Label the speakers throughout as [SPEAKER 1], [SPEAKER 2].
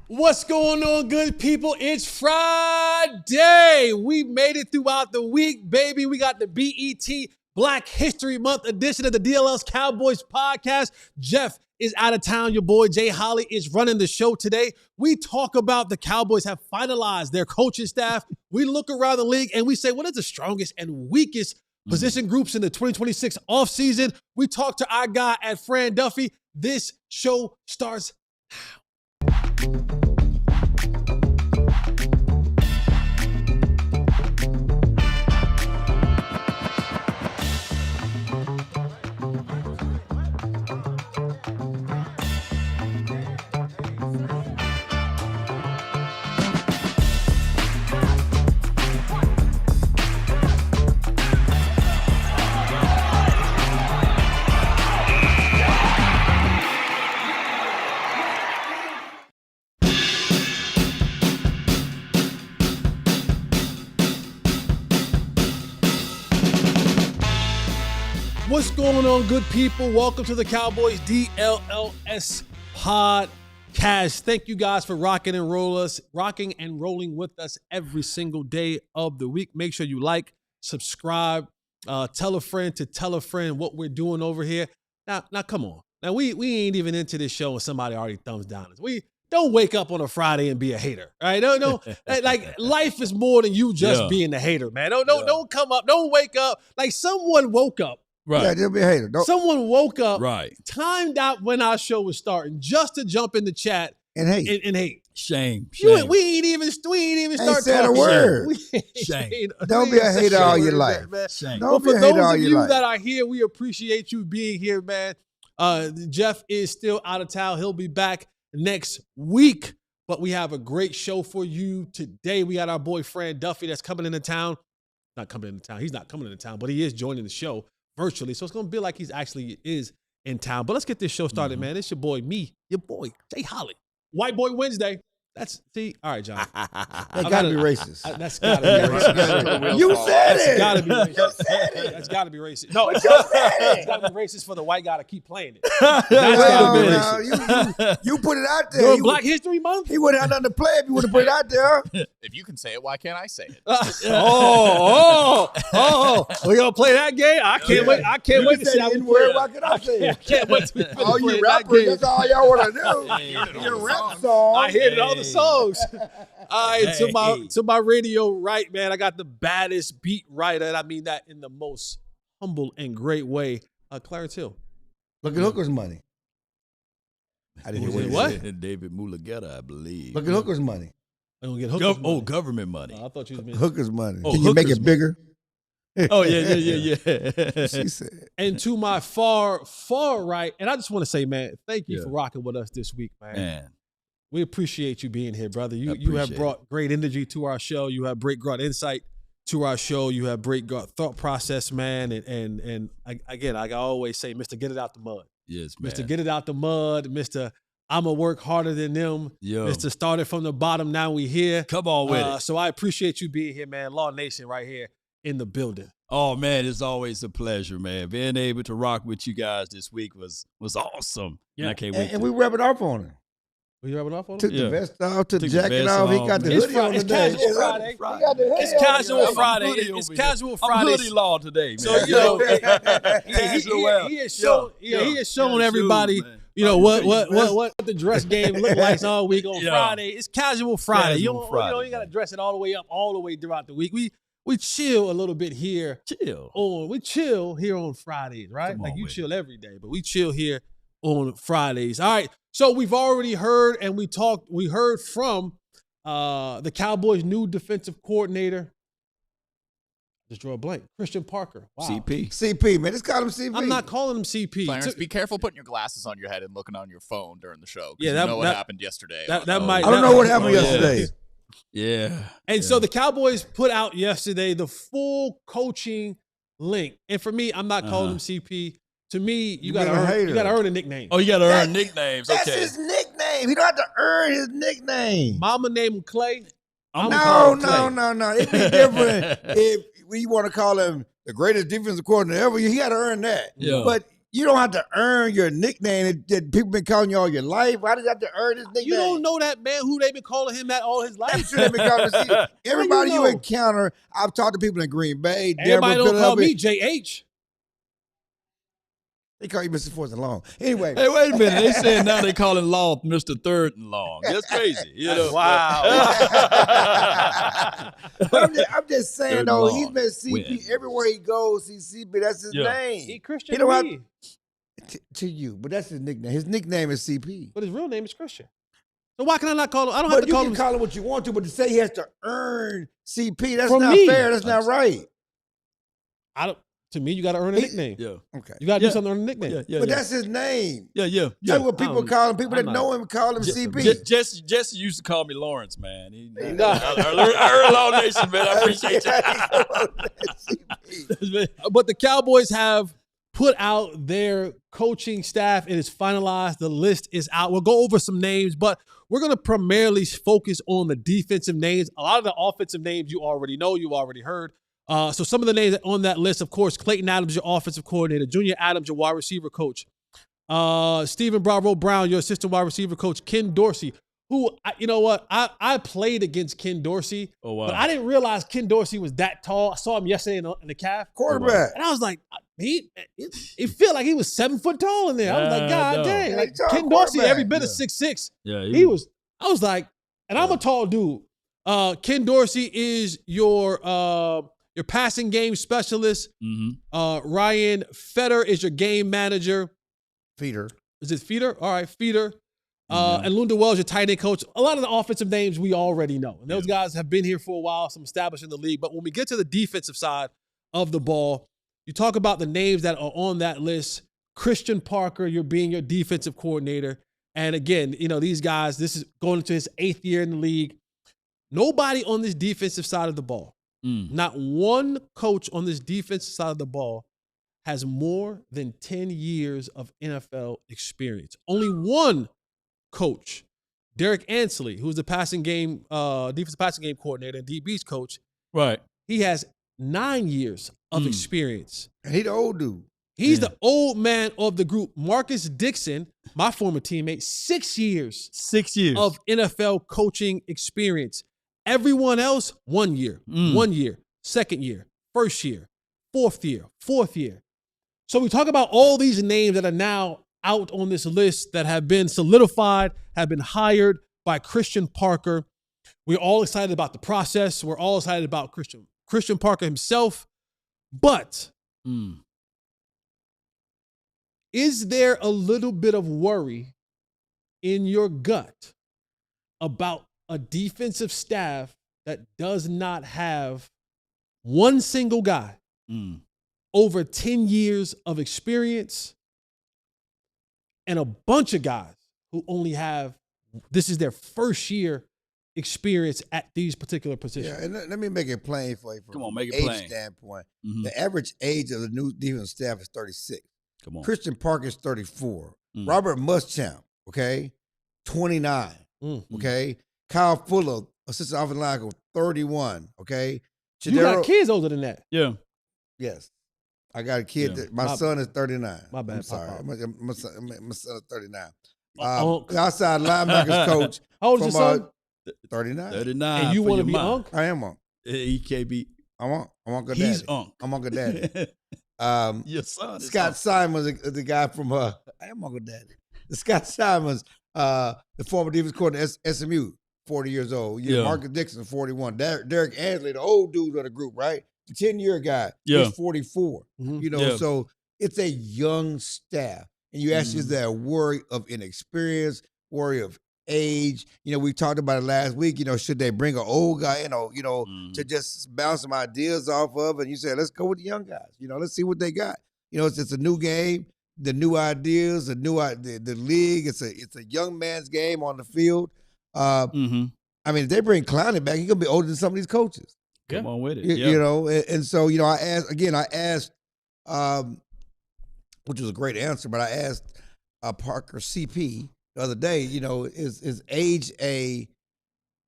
[SPEAKER 1] What's going on, good people? It's Friday. We made it throughout the week, baby. We got the BET Black History Month edition of the DLLS Cowboys podcast. Jeff is out of town. Your boy Jay Holley is running the show today. We talk about the Cowboys have finalized their coaching staff. We look around the league and we say, what is the strongest and weakest position groups in the 2026 offseason? We talk to our guy at Fran Duffy. This show starts now. What's going on, good people? Welcome to the Cowboys DLLS podcast. Thank you guys for rocking and rolling with us every single day of the week. Make sure you like, subscribe, tell a friend to tell a friend what we're doing over here. Now, come on. Now, we ain't even into this show and somebody already thumbs down us. We don't wake up on a Friday and be a hater, right? No, like life is more than you just being a hater, man. Don't come up, don't wake up like someone woke up.
[SPEAKER 2] Right. Yeah, just be a hater.
[SPEAKER 1] Someone woke up, timed out when our show was starting just to jump in the chat and hate.
[SPEAKER 2] Shame.
[SPEAKER 1] We ain't even start
[SPEAKER 2] said
[SPEAKER 1] talking.
[SPEAKER 2] A word.
[SPEAKER 1] Shame.
[SPEAKER 2] Don't be a hater all your life.
[SPEAKER 1] Shame.
[SPEAKER 2] Don't
[SPEAKER 1] be a hater all your life. For those of you that are here, we appreciate you being here, man. Jeff is still out of town. He'll be back next week, but we have a great show for you today. We got our boy Fran Duffy that's coming into town. Not coming into town. He's not coming into town, but he is joining the show virtually. So it's going to be like he's actually is in town. But let's get this show started, man. It's your boy, your boy, Jay Holley. White Boy Wednesday. All right, John.
[SPEAKER 2] That got to be racist.
[SPEAKER 1] That's got to be racist.
[SPEAKER 2] You said it.
[SPEAKER 1] That's got to be racist.
[SPEAKER 2] You said it.
[SPEAKER 1] That's got to be racist. No,
[SPEAKER 2] it's got
[SPEAKER 1] to be racist for the white guy to keep playing it.
[SPEAKER 2] That's got to be racist. You put it out there.
[SPEAKER 1] Black History Month?
[SPEAKER 2] He wouldn't have nothing to play if you would have put it out there.
[SPEAKER 3] If you can say it, why can't I say it?
[SPEAKER 1] We're going to play that game? I can't wait. I can't wait to see how we play it.
[SPEAKER 2] Why can I say it?
[SPEAKER 1] I can't wait to
[SPEAKER 2] all you rappers, that's all y'all want to do. Your rap song.
[SPEAKER 1] I hear it all the songs. All right, to my radio right, man, I got the baddest beat writer, and I mean that in the most humble and great way. Clarence Hill.
[SPEAKER 2] Look at Hooker's money. I didn't hear what he said.
[SPEAKER 4] David Mulugeta, I believe.
[SPEAKER 2] Look at Hooker's money.
[SPEAKER 1] I don't get Hooker's money.
[SPEAKER 4] Government money.
[SPEAKER 1] I thought you was
[SPEAKER 2] Hooker's money.
[SPEAKER 4] Oh,
[SPEAKER 2] Can you make it bigger?
[SPEAKER 4] Yeah.
[SPEAKER 2] She said.
[SPEAKER 1] And to my far right, and I just want to say, man, thank you for rocking with us this week, man. We appreciate you being here, brother. You have brought great energy to our show. You have brought insight to our show. You have brought thought process, man. And again, like I always say, Mr. Get It Out the Mud.
[SPEAKER 4] Yes, man.
[SPEAKER 1] Mr. Get It Out the Mud. Mr. I'ma work harder than them. Mr. Started from the bottom. Now we here.
[SPEAKER 4] Come on with it.
[SPEAKER 1] So I appreciate you being here, man. Law Nation right here in the building.
[SPEAKER 4] Oh, man, it's always a pleasure, man. Being able to rock with you guys this week was awesome.
[SPEAKER 1] Yeah.
[SPEAKER 4] And I can't wait.
[SPEAKER 2] And we rubbing off on him.
[SPEAKER 1] Were you rubbing off on him?
[SPEAKER 2] Took the vest off, took the jacket off. He got the hoodie on today.
[SPEAKER 1] Casual Friday.
[SPEAKER 2] He got the hoodie
[SPEAKER 1] It's casual
[SPEAKER 2] on.
[SPEAKER 1] Friday. It's casual Friday.
[SPEAKER 4] I'm hoodie law today, man.
[SPEAKER 1] So, you know, he has shown everybody, you know, what the dress game look like all week on Friday. It's casual Friday. You don't got to dress it all the way up, all the way throughout the week. We chill a little bit here. We chill here on Fridays, right? Like you chill every day, but we chill here on Fridays. All right. So we've already heard and we heard from the Cowboys' new defensive coordinator. Just draw a blank. Christian Parker. Wow.
[SPEAKER 2] CP, man. Let's call him CP.
[SPEAKER 1] I'm not calling him CP.
[SPEAKER 3] Clarence, be careful putting your glasses on your head and looking on your phone during the show.
[SPEAKER 1] Yeah,
[SPEAKER 3] you know what happened yesterday.
[SPEAKER 2] I don't know what happened yesterday.
[SPEAKER 4] Yeah.
[SPEAKER 1] And so the Cowboys put out yesterday the full coaching link. And for me, I'm not calling him CP. To me, you gotta earn a nickname.
[SPEAKER 4] Oh, you gotta earn nicknames. Okay.
[SPEAKER 2] That's his nickname. He don't have to earn his nickname.
[SPEAKER 1] Mama named him Clay.
[SPEAKER 2] No. It'd be different if we want to call him the greatest defensive coordinator ever. He got to earn that.
[SPEAKER 4] Yeah.
[SPEAKER 2] But You don't have to earn your nickname that people been calling you all your life. Why did you have to earn his nickname?
[SPEAKER 1] You don't know that man who they've been calling him that all his life.
[SPEAKER 2] That's true. They've been calling him. Everybody
[SPEAKER 1] you know?
[SPEAKER 2] you encounter, I've talked to people in Green Bay,
[SPEAKER 1] Everybody
[SPEAKER 2] Denver,
[SPEAKER 1] don't call me JH.
[SPEAKER 2] They call you Mr. Fourth and Long. Anyway.
[SPEAKER 4] Hey, wait a minute. They saying now they calling Long Mr. Third and Long. That's crazy. You know?
[SPEAKER 1] Wow.
[SPEAKER 2] I'm just saying,
[SPEAKER 4] Third
[SPEAKER 2] though,
[SPEAKER 4] and
[SPEAKER 2] he's
[SPEAKER 4] long.
[SPEAKER 2] been CP
[SPEAKER 4] Win.
[SPEAKER 2] everywhere he goes. He's CP. That's his name.
[SPEAKER 1] He Christian
[SPEAKER 2] He don't
[SPEAKER 1] to me.
[SPEAKER 2] To you, but that's his nickname. His nickname is CP.
[SPEAKER 1] But his real name is Christian. So why can I not call him? I don't
[SPEAKER 2] But
[SPEAKER 1] have to
[SPEAKER 2] you
[SPEAKER 1] call
[SPEAKER 2] can
[SPEAKER 1] him.
[SPEAKER 2] call him what you want to, but to say he has to earn CP, that's
[SPEAKER 1] From
[SPEAKER 2] not
[SPEAKER 1] me.
[SPEAKER 2] fair. That's not right.
[SPEAKER 1] To me, you got to earn a nickname.
[SPEAKER 4] Yeah.
[SPEAKER 2] Okay.
[SPEAKER 1] You got to do something to earn a nickname.
[SPEAKER 2] But that's his name.
[SPEAKER 4] Yeah.
[SPEAKER 2] That's what people call him. People that
[SPEAKER 1] I'm
[SPEAKER 2] know him call him CP.
[SPEAKER 4] Jesse used to call me Lawrence, man.
[SPEAKER 1] Nah.
[SPEAKER 4] I heard Law Nation, man. I appreciate you.
[SPEAKER 1] But the Cowboys have put out their coaching staff. It is finalized. The list is out. We'll go over some names, but we're going to primarily focus on the defensive names. A lot of the offensive names you already know, you already heard. So some of the names on that list, of course, Clayton Adams, your offensive coordinator, Junior Adams, your wide receiver coach, Stephen Bravo Brown, your assistant wide receiver coach, Ken Dorsey, who, you know what, I played against Ken Dorsey, but I didn't realize Ken Dorsey was that tall. I saw him yesterday in the calf.
[SPEAKER 2] Quarterback.
[SPEAKER 1] And I was like, it felt like he was 7 foot tall in there. I was like, God dang. Like, Ken Dorsey, every bit of 6'6".
[SPEAKER 4] Yeah,
[SPEAKER 1] I was like, and I'm a tall dude. Ken Dorsey is your passing game specialist.
[SPEAKER 4] Mm-hmm.
[SPEAKER 1] Ryan Fetter is your game manager.
[SPEAKER 2] Feeder.
[SPEAKER 1] Is it Feeder? All right, Feeder. And Lunda Wells, your tight end coach. A lot of the offensive names we already know. And those guys have been here for a while, some established in the league. But when we get to the defensive side of the ball, you talk about the names that are on that list. Christian Parker, you're being your defensive coordinator. And again, you know, these guys, this is going into his 8th year in the league. Nobody on this defensive side of the ball, not one coach on this defensive side of the ball has more than 10 years of NFL experience. Only one coach, Derek Ansley, who's the passing game, defensive passing game coordinator and DB's coach.
[SPEAKER 4] Right.
[SPEAKER 1] He has 9 years of experience.
[SPEAKER 2] And he the old dude.
[SPEAKER 1] He's the old man of the group. Marcus Dixon, my former teammate, 6 years.
[SPEAKER 4] 6 years.
[SPEAKER 1] Of NFL coaching experience. Everyone else, 1 year, 1 year, 2nd year, 1st year, 4th year, 4th year. So we talk about all these names that are now out on this list that have been solidified, have been hired by Christian Parker. We're all excited about the process. We're all excited about Christian Parker himself. But is there a little bit of worry in your gut about a defensive staff that does not have one single guy over 10 years of experience and a bunch of guys who only have, this is their first year experience at these particular positions?
[SPEAKER 2] Yeah, and let me make it plain for you from
[SPEAKER 4] make it
[SPEAKER 2] age
[SPEAKER 4] plain.
[SPEAKER 2] standpoint. The average age of the new defensive staff is 36.
[SPEAKER 4] Come on.
[SPEAKER 2] Christian Parker is 34. Robert Muschamp, 29. Okay. Kyle Fuller, assistant offensive line coach, 31. Okay.
[SPEAKER 1] You got kids older than that.
[SPEAKER 4] Yeah.
[SPEAKER 2] Yes. I got a kid. My son is 39.
[SPEAKER 1] My bad.
[SPEAKER 2] I'm sorry. My son is 39.
[SPEAKER 1] Unc.
[SPEAKER 2] Outside linebackers coach.
[SPEAKER 1] How old is your son?
[SPEAKER 2] 39.
[SPEAKER 4] 39.
[SPEAKER 1] And you want to be
[SPEAKER 4] mom.
[SPEAKER 1] Unc?
[SPEAKER 2] I am Unc.
[SPEAKER 4] He can't be.
[SPEAKER 2] I'm Uncle Daddy.
[SPEAKER 4] He's Unc.
[SPEAKER 2] I'm Uncle Daddy.
[SPEAKER 4] Your son is
[SPEAKER 2] Scott
[SPEAKER 4] Unc.
[SPEAKER 2] Simons, the guy from I am Uncle Daddy. Scott Simons, the former defense coordinator at SMU, 40 years old. Marcus Dixon, 41. Derek Ansley, the old dude of the group, right? The 10-year guy. He's 44. So it's a young staff. And you ask, is there a worry of inexperience, worry of age? We talked about it last week. Should they bring an old guy in, to just bounce some ideas off of? And you say, let's go with the young guys. Let's see what they got. It's a new game, the new ideas, the league. It's a young man's game on the field. I mean, if they bring Clowney back, he's gonna be older than some of these coaches.
[SPEAKER 4] Come on with it.
[SPEAKER 2] And so I asked, which was a great answer, but I asked Parker CP the other day, is age an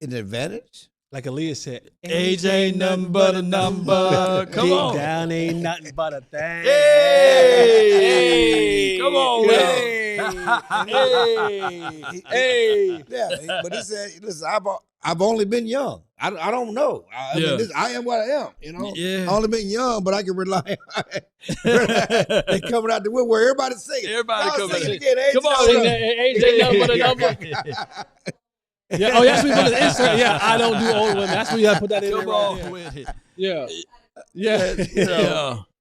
[SPEAKER 2] advantage
[SPEAKER 1] Like Aaliyah said,
[SPEAKER 4] age ain't nothing but a number. Come
[SPEAKER 1] Deep
[SPEAKER 4] on.
[SPEAKER 1] down ain't nothing but a thing.
[SPEAKER 4] Hey, come on,
[SPEAKER 1] Hey, hey.
[SPEAKER 2] Yeah, but he said, listen, I've only been young. I don't know. I mean, I am what I am. You know,
[SPEAKER 4] Yeah.
[SPEAKER 2] I only been young, but I can rely on they coming out the woodwork. Everybody's singing.
[SPEAKER 4] Everybody
[SPEAKER 2] Y'all
[SPEAKER 4] coming
[SPEAKER 2] sing
[SPEAKER 4] in.
[SPEAKER 2] it again.
[SPEAKER 4] Come on.
[SPEAKER 1] Sing that, age ain't nothing but a number. Yeah. Oh, that's what we put the insert. Yeah, I don't do old women. That's what you got to put that in there.
[SPEAKER 4] Come
[SPEAKER 1] right
[SPEAKER 4] on
[SPEAKER 1] there.
[SPEAKER 4] with it.
[SPEAKER 1] Yeah. Yeah.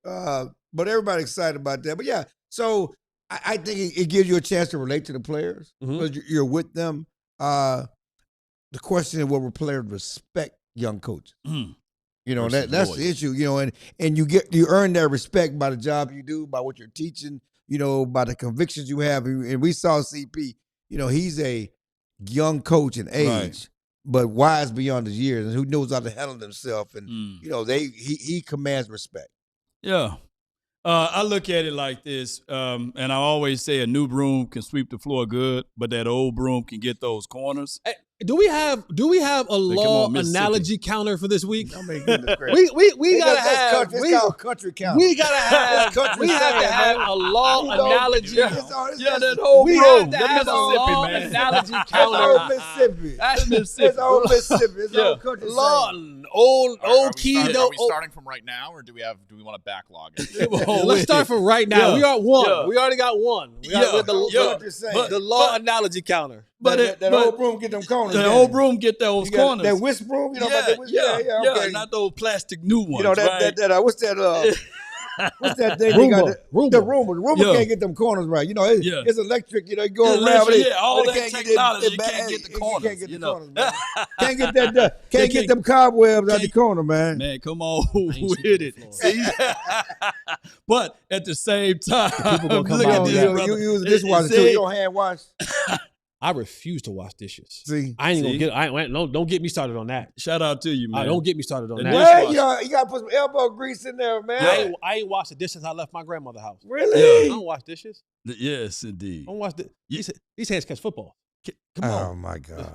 [SPEAKER 4] Yeah.
[SPEAKER 2] But everybody's excited about that. But yeah, so I think it gives you a chance to relate to the players because you're with them. The question is, will players respect young coaches? You know, that's the issue. You know, and you earn that respect by the job you do, by what you're teaching. You know, by the convictions you have. And we saw CP. You know, he's a young coach in age, but wise beyond his years, and who knows how to handle himself. And you know, he commands respect.
[SPEAKER 4] Yeah. I look at it like this, and I always say a new broom can sweep the floor good, but that old broom can get those corners.
[SPEAKER 1] Hey, do we have a law analogy counter for this week?
[SPEAKER 2] I mean, goodness gracious.
[SPEAKER 1] we gotta have
[SPEAKER 2] it's called country count.
[SPEAKER 1] we gotta have we have to have a law analogy.
[SPEAKER 4] That old
[SPEAKER 1] We
[SPEAKER 4] broom.
[SPEAKER 1] have to have a law analogy counter.
[SPEAKER 2] Mississippi.
[SPEAKER 4] That's Mississippi.
[SPEAKER 2] It's old Mississippi. It's old country.
[SPEAKER 1] Law
[SPEAKER 2] saying.
[SPEAKER 1] old key.
[SPEAKER 3] Are we starting from right now, or do we want to backlog it?
[SPEAKER 1] Let's start from right now.
[SPEAKER 4] Yeah.
[SPEAKER 1] We are one.
[SPEAKER 4] Yeah.
[SPEAKER 1] We already got one. We got the law analogy counter.
[SPEAKER 2] But that old broom get them corners.
[SPEAKER 4] The old broom get those corners.
[SPEAKER 2] That whisk broom, you know about that whisk? Yeah, okay.
[SPEAKER 4] Not those plastic new ones.
[SPEAKER 2] You know that what's that? What's that thing?
[SPEAKER 1] Roomba.
[SPEAKER 2] The Roomba can't get them corners right. You know, it's electric. You know, you go around with it.
[SPEAKER 4] All that technology, you can't get the corners.
[SPEAKER 2] You can't get the corners, man. Can't get that. Can't get them cobwebs out the corner, man.
[SPEAKER 4] Man, come on with it. See? But at the same time, look at this, brother.
[SPEAKER 2] You use a dishwasher too. You don't hand wash.
[SPEAKER 1] I refuse to wash dishes.
[SPEAKER 2] See,
[SPEAKER 1] I ain't gonna get. Don't get me started on that.
[SPEAKER 4] Shout out to you, man.
[SPEAKER 1] Don't get me started on that.
[SPEAKER 2] Well, you gotta put some elbow grease in there, man.
[SPEAKER 1] I ain't washed the dishes since I left my grandmother's house.
[SPEAKER 2] Really?
[SPEAKER 1] I don't wash dishes.
[SPEAKER 4] Yes, indeed.
[SPEAKER 1] I don't wash these hands catch football.
[SPEAKER 4] Come on.
[SPEAKER 2] Oh my God.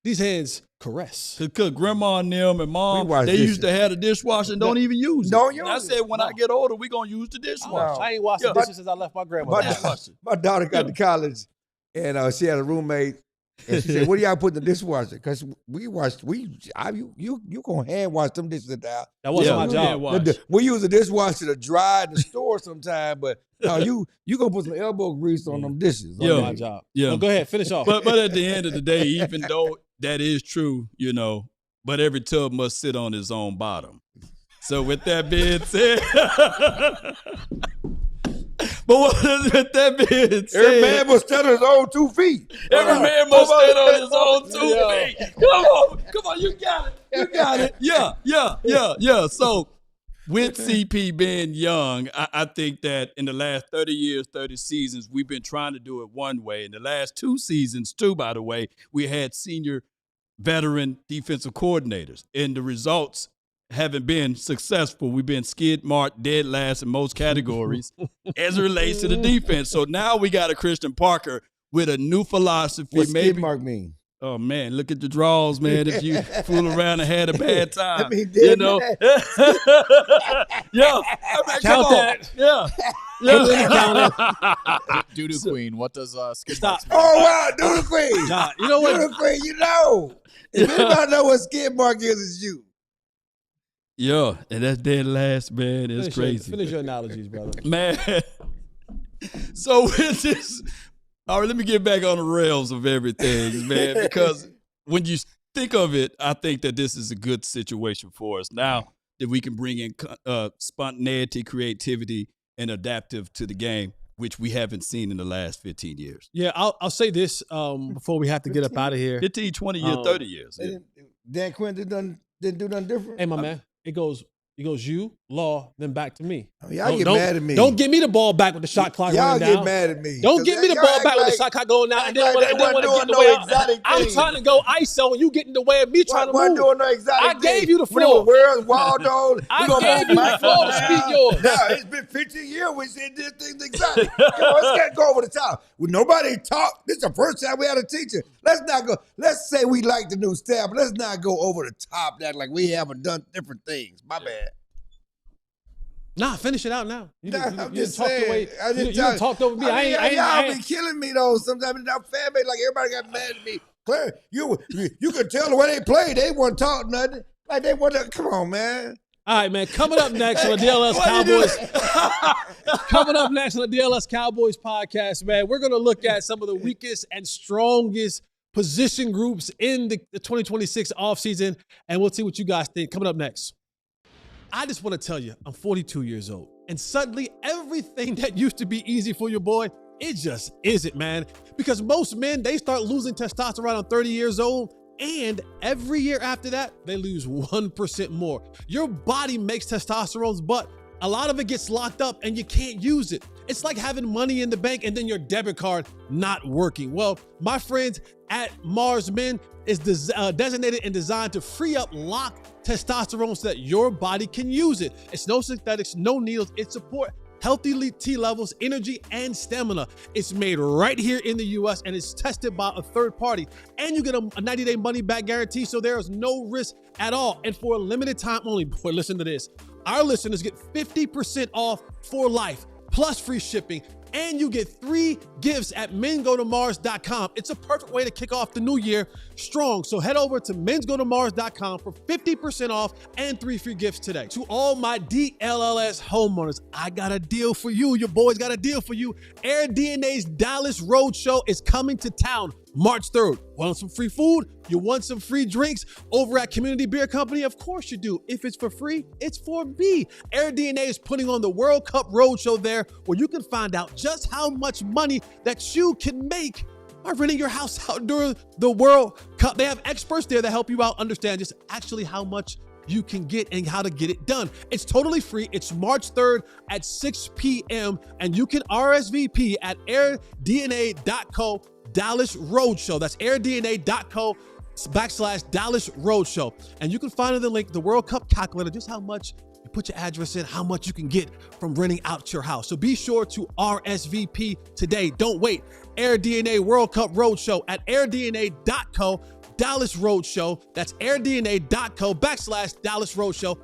[SPEAKER 1] These hands caress.
[SPEAKER 4] Because grandma and them and mom, they
[SPEAKER 2] dishes.
[SPEAKER 4] used to have the dishwasher and don't even use it.
[SPEAKER 2] Don't use
[SPEAKER 4] and I said, when I get older, we're going to use the dishwasher.
[SPEAKER 1] I ain't washed the dishes since I left my grandmother's house.
[SPEAKER 2] My daughter got to college, and she had a roommate, and she said, "What do y'all put in the dishwasher?" Because you gonna hand wash them dishes at the house.
[SPEAKER 1] That wasn't my job.
[SPEAKER 2] We use a dishwasher to dry in the store sometime, but you gonna put some elbow grease on them dishes.
[SPEAKER 1] That was my job. Yeah. Well, go ahead, finish off.
[SPEAKER 4] But at the end of the day, even though that is true, you know, but every tub must sit on its own bottom. So with that being said, with that being said,
[SPEAKER 2] every man must stand on his own 2 feet.
[SPEAKER 4] Every man must stand on his own 2 feet. Come on, you got it. Yeah. So with CP being young, I think that in the last 30 years, 30 seasons, we've been trying to do it one way. In the last 2 seasons, too, by the way, we had senior veteran defensive coordinators, and the results haven't been successful. We've been skid marked dead last in most categories as it relates to the defense. So now we got a Christian Parker with a new philosophy.
[SPEAKER 2] What's skid mark mean?
[SPEAKER 4] Oh, man, look at the draws, man. If you fool around and had a bad time,
[SPEAKER 2] I mean,
[SPEAKER 4] you know. Yeah.
[SPEAKER 1] Count that.
[SPEAKER 4] Yeah.
[SPEAKER 3] Doo-doo queen. What does skid
[SPEAKER 1] Stop.
[SPEAKER 3] marks mean?
[SPEAKER 2] Oh, wow, Doodle Queen.
[SPEAKER 1] Nah, you know what?
[SPEAKER 2] Doodle Queen, you know. If anybody know what skid mark is, it's you.
[SPEAKER 4] Yeah, and that's dead last, man. It's crazy.
[SPEAKER 1] Finish your analogies, brother.
[SPEAKER 4] Man. So with this, all right, let me get back on the rails of everything, man, because when you think of it, I think that this is a good situation for us. Now that we can bring in spontaneity, creativity, and adaptive to the game, which we haven't seen in the last 15 years.
[SPEAKER 1] Yeah, I'll say this before we have to get up out of here.
[SPEAKER 4] 15, 20 years, 30 years.
[SPEAKER 2] Dan Quinn didn't do nothing different.
[SPEAKER 1] Hey, my man. It goes you, Law, then back to me.
[SPEAKER 2] I mean, y'all get mad at me.
[SPEAKER 1] Don't get me the ball back with the shot clock
[SPEAKER 2] y'all
[SPEAKER 1] running down.
[SPEAKER 2] Get mad at me.
[SPEAKER 1] Don't get me the ball back with the shot clock going down. And then want to get in the way. I'm trying to go ISO, and you get in the way of me trying to move.
[SPEAKER 2] Doing no exotic
[SPEAKER 1] I gave you the floor.
[SPEAKER 2] Where's Waldo?
[SPEAKER 1] I gave you the floor to speak yours.
[SPEAKER 2] Now, it's been 15 years we said this thing's exotic. Let's can't go over the top. When nobody talk, this is the first time we had a teacher. Let's not go. Let's say we like the new staff, but let's not go over the top and act like we haven't done different things. My bad.
[SPEAKER 1] Nah, finish it out now. You
[SPEAKER 2] I'm just saying.
[SPEAKER 1] You talked over me.
[SPEAKER 2] Y'all be killing me though. Sometimes in our fan base, like everybody got mad at me. Clarence, you could tell the way they played. They wasn't taught nothing. Like they wasn't. Come on, man.
[SPEAKER 1] All right, man. Coming up next on the DLLS Cowboys. Coming up next on the DLLS Cowboys podcast, man, we're gonna look at some of the weakest and strongest position groups in the 2026 offseason, and we'll see what you guys think. Coming up next. I just want to tell you, I'm 42 years old, and suddenly everything that used to be easy for your boy, it just isn't, man. Because most men, they start losing testosterone on 30 years old, and every year after that, they lose 1% more. Your body makes testosterone, but a lot of it gets locked up and you can't use it. It's like having money in the bank and then your debit card not working. Well, my friends at Mars Men is designated and designed to free up locked testosterone so that your body can use it. It's no synthetics, no needles. It supports healthy T levels, energy, and stamina. It's made right here in the US and it's tested by a third party. And you get a 90-day money-back guarantee, so there is no risk at all. And for a limited time only, boy, listen to this. Our listeners get 50% off for life, plus free shipping, and you get 3 gifts at mensgotomars.com. It's a perfect way to kick off the new year strong. So head over to mensgotomars.com for 50% off and 3 free gifts today. To all my DLLS homeowners, I got a deal for you. Your boys got a deal for you. AirDNA's Dallas Roadshow is coming to town March 3rd. Want some free food? You want some free drinks over at Community Beer Company? Of course you do. If it's for free, it's for me. AirDNA is putting on the World Cup Roadshow there, where you can find out just how much money that you can make by renting your house out during the World Cup. They have experts there that help you out understand just actually how much you can get and how to get it done. It's totally free. It's March 3rd at 6 p.m. and you can RSVP at airdna.co Dallas Roadshow. That's airdna.co/Dallas Roadshow. And you can find in the link the World Cup calculator, just how much you put your address in, how much you can get from renting out your house. So be sure to RSVP today. Don't wait. AirDNA World Cup Roadshow at airdna.co Dallas Roadshow. That's airdna.co/Dallas Roadshow.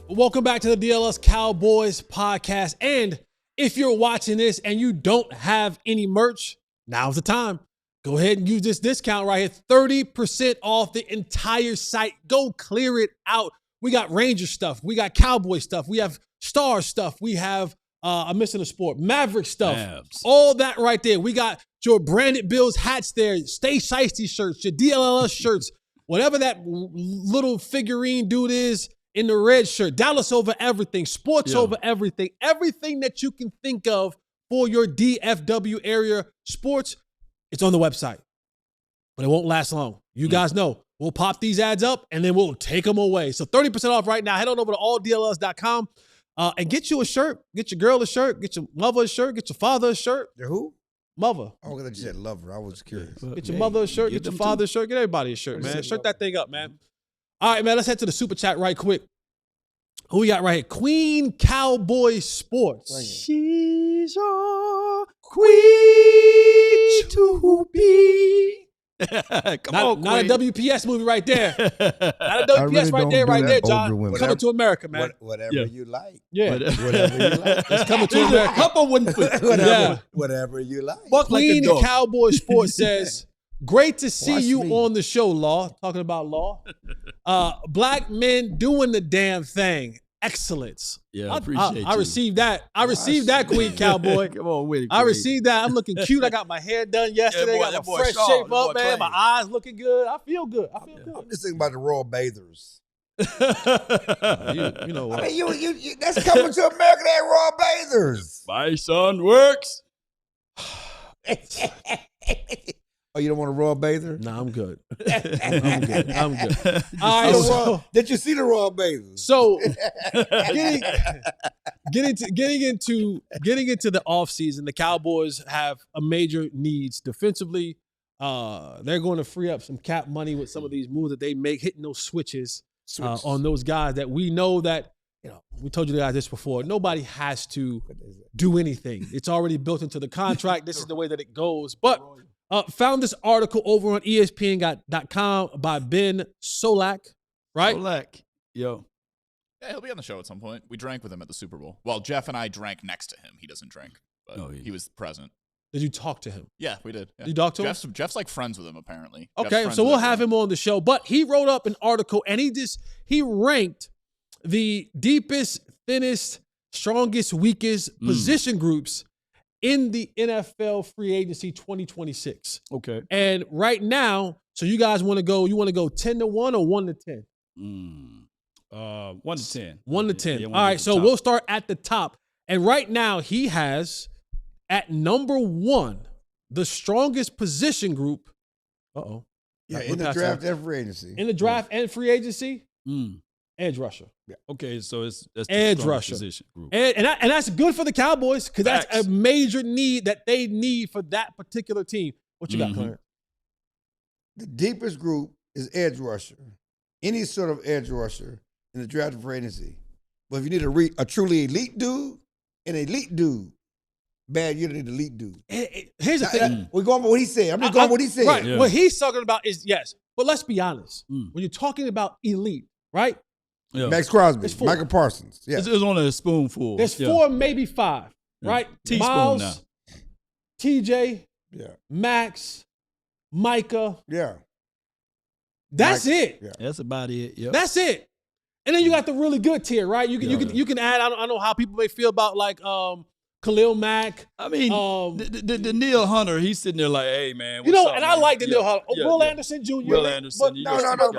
[SPEAKER 1] Welcome back to the DLLS Cowboys podcast. And if you're watching this and you don't have any merch, now's the time. Go ahead and use this discount right here. 30% off the entire site. Go clear it out. We got Ranger stuff. We got Cowboy stuff. We have Star stuff. We have, I'm missing a sport, Maverick stuff. Mavs. All that right there. We got your Branded Bills hats there, Stay Shiesty shirts, your DLLS shirts, whatever that little figurine dude is in the red shirt. Dallas over everything. Sports over everything. Everything that you can think of for your DFW area sports, it's on the website. But it won't last long. You guys know. We'll pop these ads up and then we'll take them away. So 30% off right now. Head on over to alldlls.com and get you a shirt. Get your girl a shirt. Get your mother a shirt. Get your father a shirt.
[SPEAKER 2] Your who?
[SPEAKER 1] Mother.
[SPEAKER 2] Oh, I just said lover. I was curious.
[SPEAKER 1] Get your mother a shirt. Get your father a shirt. Get everybody a shirt, man. Shirt that thing up, man. All right, man. Let's head to the super chat right quick. Who we got right here? Queen Cowboy Sports. She's a queen to be. Come on, not a WPS movie right there. Not a WPS right there, John. Coming to America, man.
[SPEAKER 2] Whatever you like.
[SPEAKER 1] Yeah.
[SPEAKER 2] Whatever you like.
[SPEAKER 1] It's coming to America.
[SPEAKER 4] Couple wouldn't put.
[SPEAKER 2] Whatever you like.
[SPEAKER 1] Queen Cowboy Sports says, great to see you on the show, Law. Talking about Law. Black men doing the damn thing. Excellence.
[SPEAKER 4] Yeah, I appreciate you.
[SPEAKER 1] I received that. I received that, Queen Cowboy.
[SPEAKER 4] Come on with it.
[SPEAKER 1] I received that. I'm looking cute. I got my hair done yesterday. Got my fresh shape up, man. My eyes looking good. I feel good.
[SPEAKER 2] I'm just thinking about the Royal Bathers.
[SPEAKER 1] You know what?
[SPEAKER 2] I mean, you that's coming to America. They Royal Bathers.
[SPEAKER 4] My son works.
[SPEAKER 2] Oh, you don't want a Royal Bather?
[SPEAKER 1] Nah, I'm good. I'm good. All right. So,
[SPEAKER 2] did you see the raw bases?
[SPEAKER 1] So getting into the offseason, the Cowboys have a major needs defensively. They're going to free up some cap money with some of these moves that they make, hitting those switches on those guys that we know that, we told you guys this before. Nobody has to do anything. It's already built into the contract. This is the way that it goes. But found this article over on ESPN.com by Ben Solak, right?
[SPEAKER 4] Solak. Yo.
[SPEAKER 3] Yeah, he'll be on the show at some point. We drank with him at the Super Bowl. Well, Jeff and I drank next to him. He doesn't drink, but he was present.
[SPEAKER 1] Did you talk to him?
[SPEAKER 3] Yeah, we did. Yeah.
[SPEAKER 1] Did you talk to him?
[SPEAKER 3] Jeff's like friends with him, apparently.
[SPEAKER 1] Okay, so we'll have him on the show. But he wrote up an article, and he ranked the deepest, thinnest, strongest, weakest position groups in the NFL free agency 2026.
[SPEAKER 4] Okay.
[SPEAKER 1] And right now, so you guys want to go 10-1 or 1-10?
[SPEAKER 4] 1 to 10.
[SPEAKER 1] 1 to 10.
[SPEAKER 4] Yeah,
[SPEAKER 1] all right, so we'll start at the top. And right now, he has at number 1 the strongest position group.
[SPEAKER 2] Yeah, in the draft and free agency.
[SPEAKER 1] In the draft and free agency, edge rusher.
[SPEAKER 4] Yeah. Okay, so that's the
[SPEAKER 1] edge rusher
[SPEAKER 4] position group.
[SPEAKER 1] And that's good for the Cowboys because that's a major need that they need for that particular team. What you got, Clarence?
[SPEAKER 2] The deepest group is edge rusher. Any sort of edge rusher in the draft and free agency. But if you need a truly elite dude, an elite dude, bad, you don't need an elite dude.
[SPEAKER 1] Here's the thing.
[SPEAKER 2] We're going by what he said. I'm just going by what he said.
[SPEAKER 1] Right. Yeah. What he's talking about is, yes. But let's be honest. When you're talking about elite, right?
[SPEAKER 2] Yeah. Max Crosby, Michael Parsons. Yeah.
[SPEAKER 4] It's only a spoonful.
[SPEAKER 1] There's 4, maybe 5, right?
[SPEAKER 4] Teaspoon
[SPEAKER 1] Miles,
[SPEAKER 4] now.
[SPEAKER 1] TJ, Max, Micah.
[SPEAKER 2] Yeah.
[SPEAKER 1] That's it.
[SPEAKER 2] Yeah.
[SPEAKER 4] That's about it. Yep.
[SPEAKER 1] That's it. And then you got the really good tier, right? You can add. I don't know how people may feel about like Khalil Mack.
[SPEAKER 4] I mean, the Neil Hunter, he's sitting there like, hey man,
[SPEAKER 1] and I like the Neil Hunter. Will Anderson Jr.
[SPEAKER 4] Will Anderson.
[SPEAKER 2] No.
[SPEAKER 1] Danielle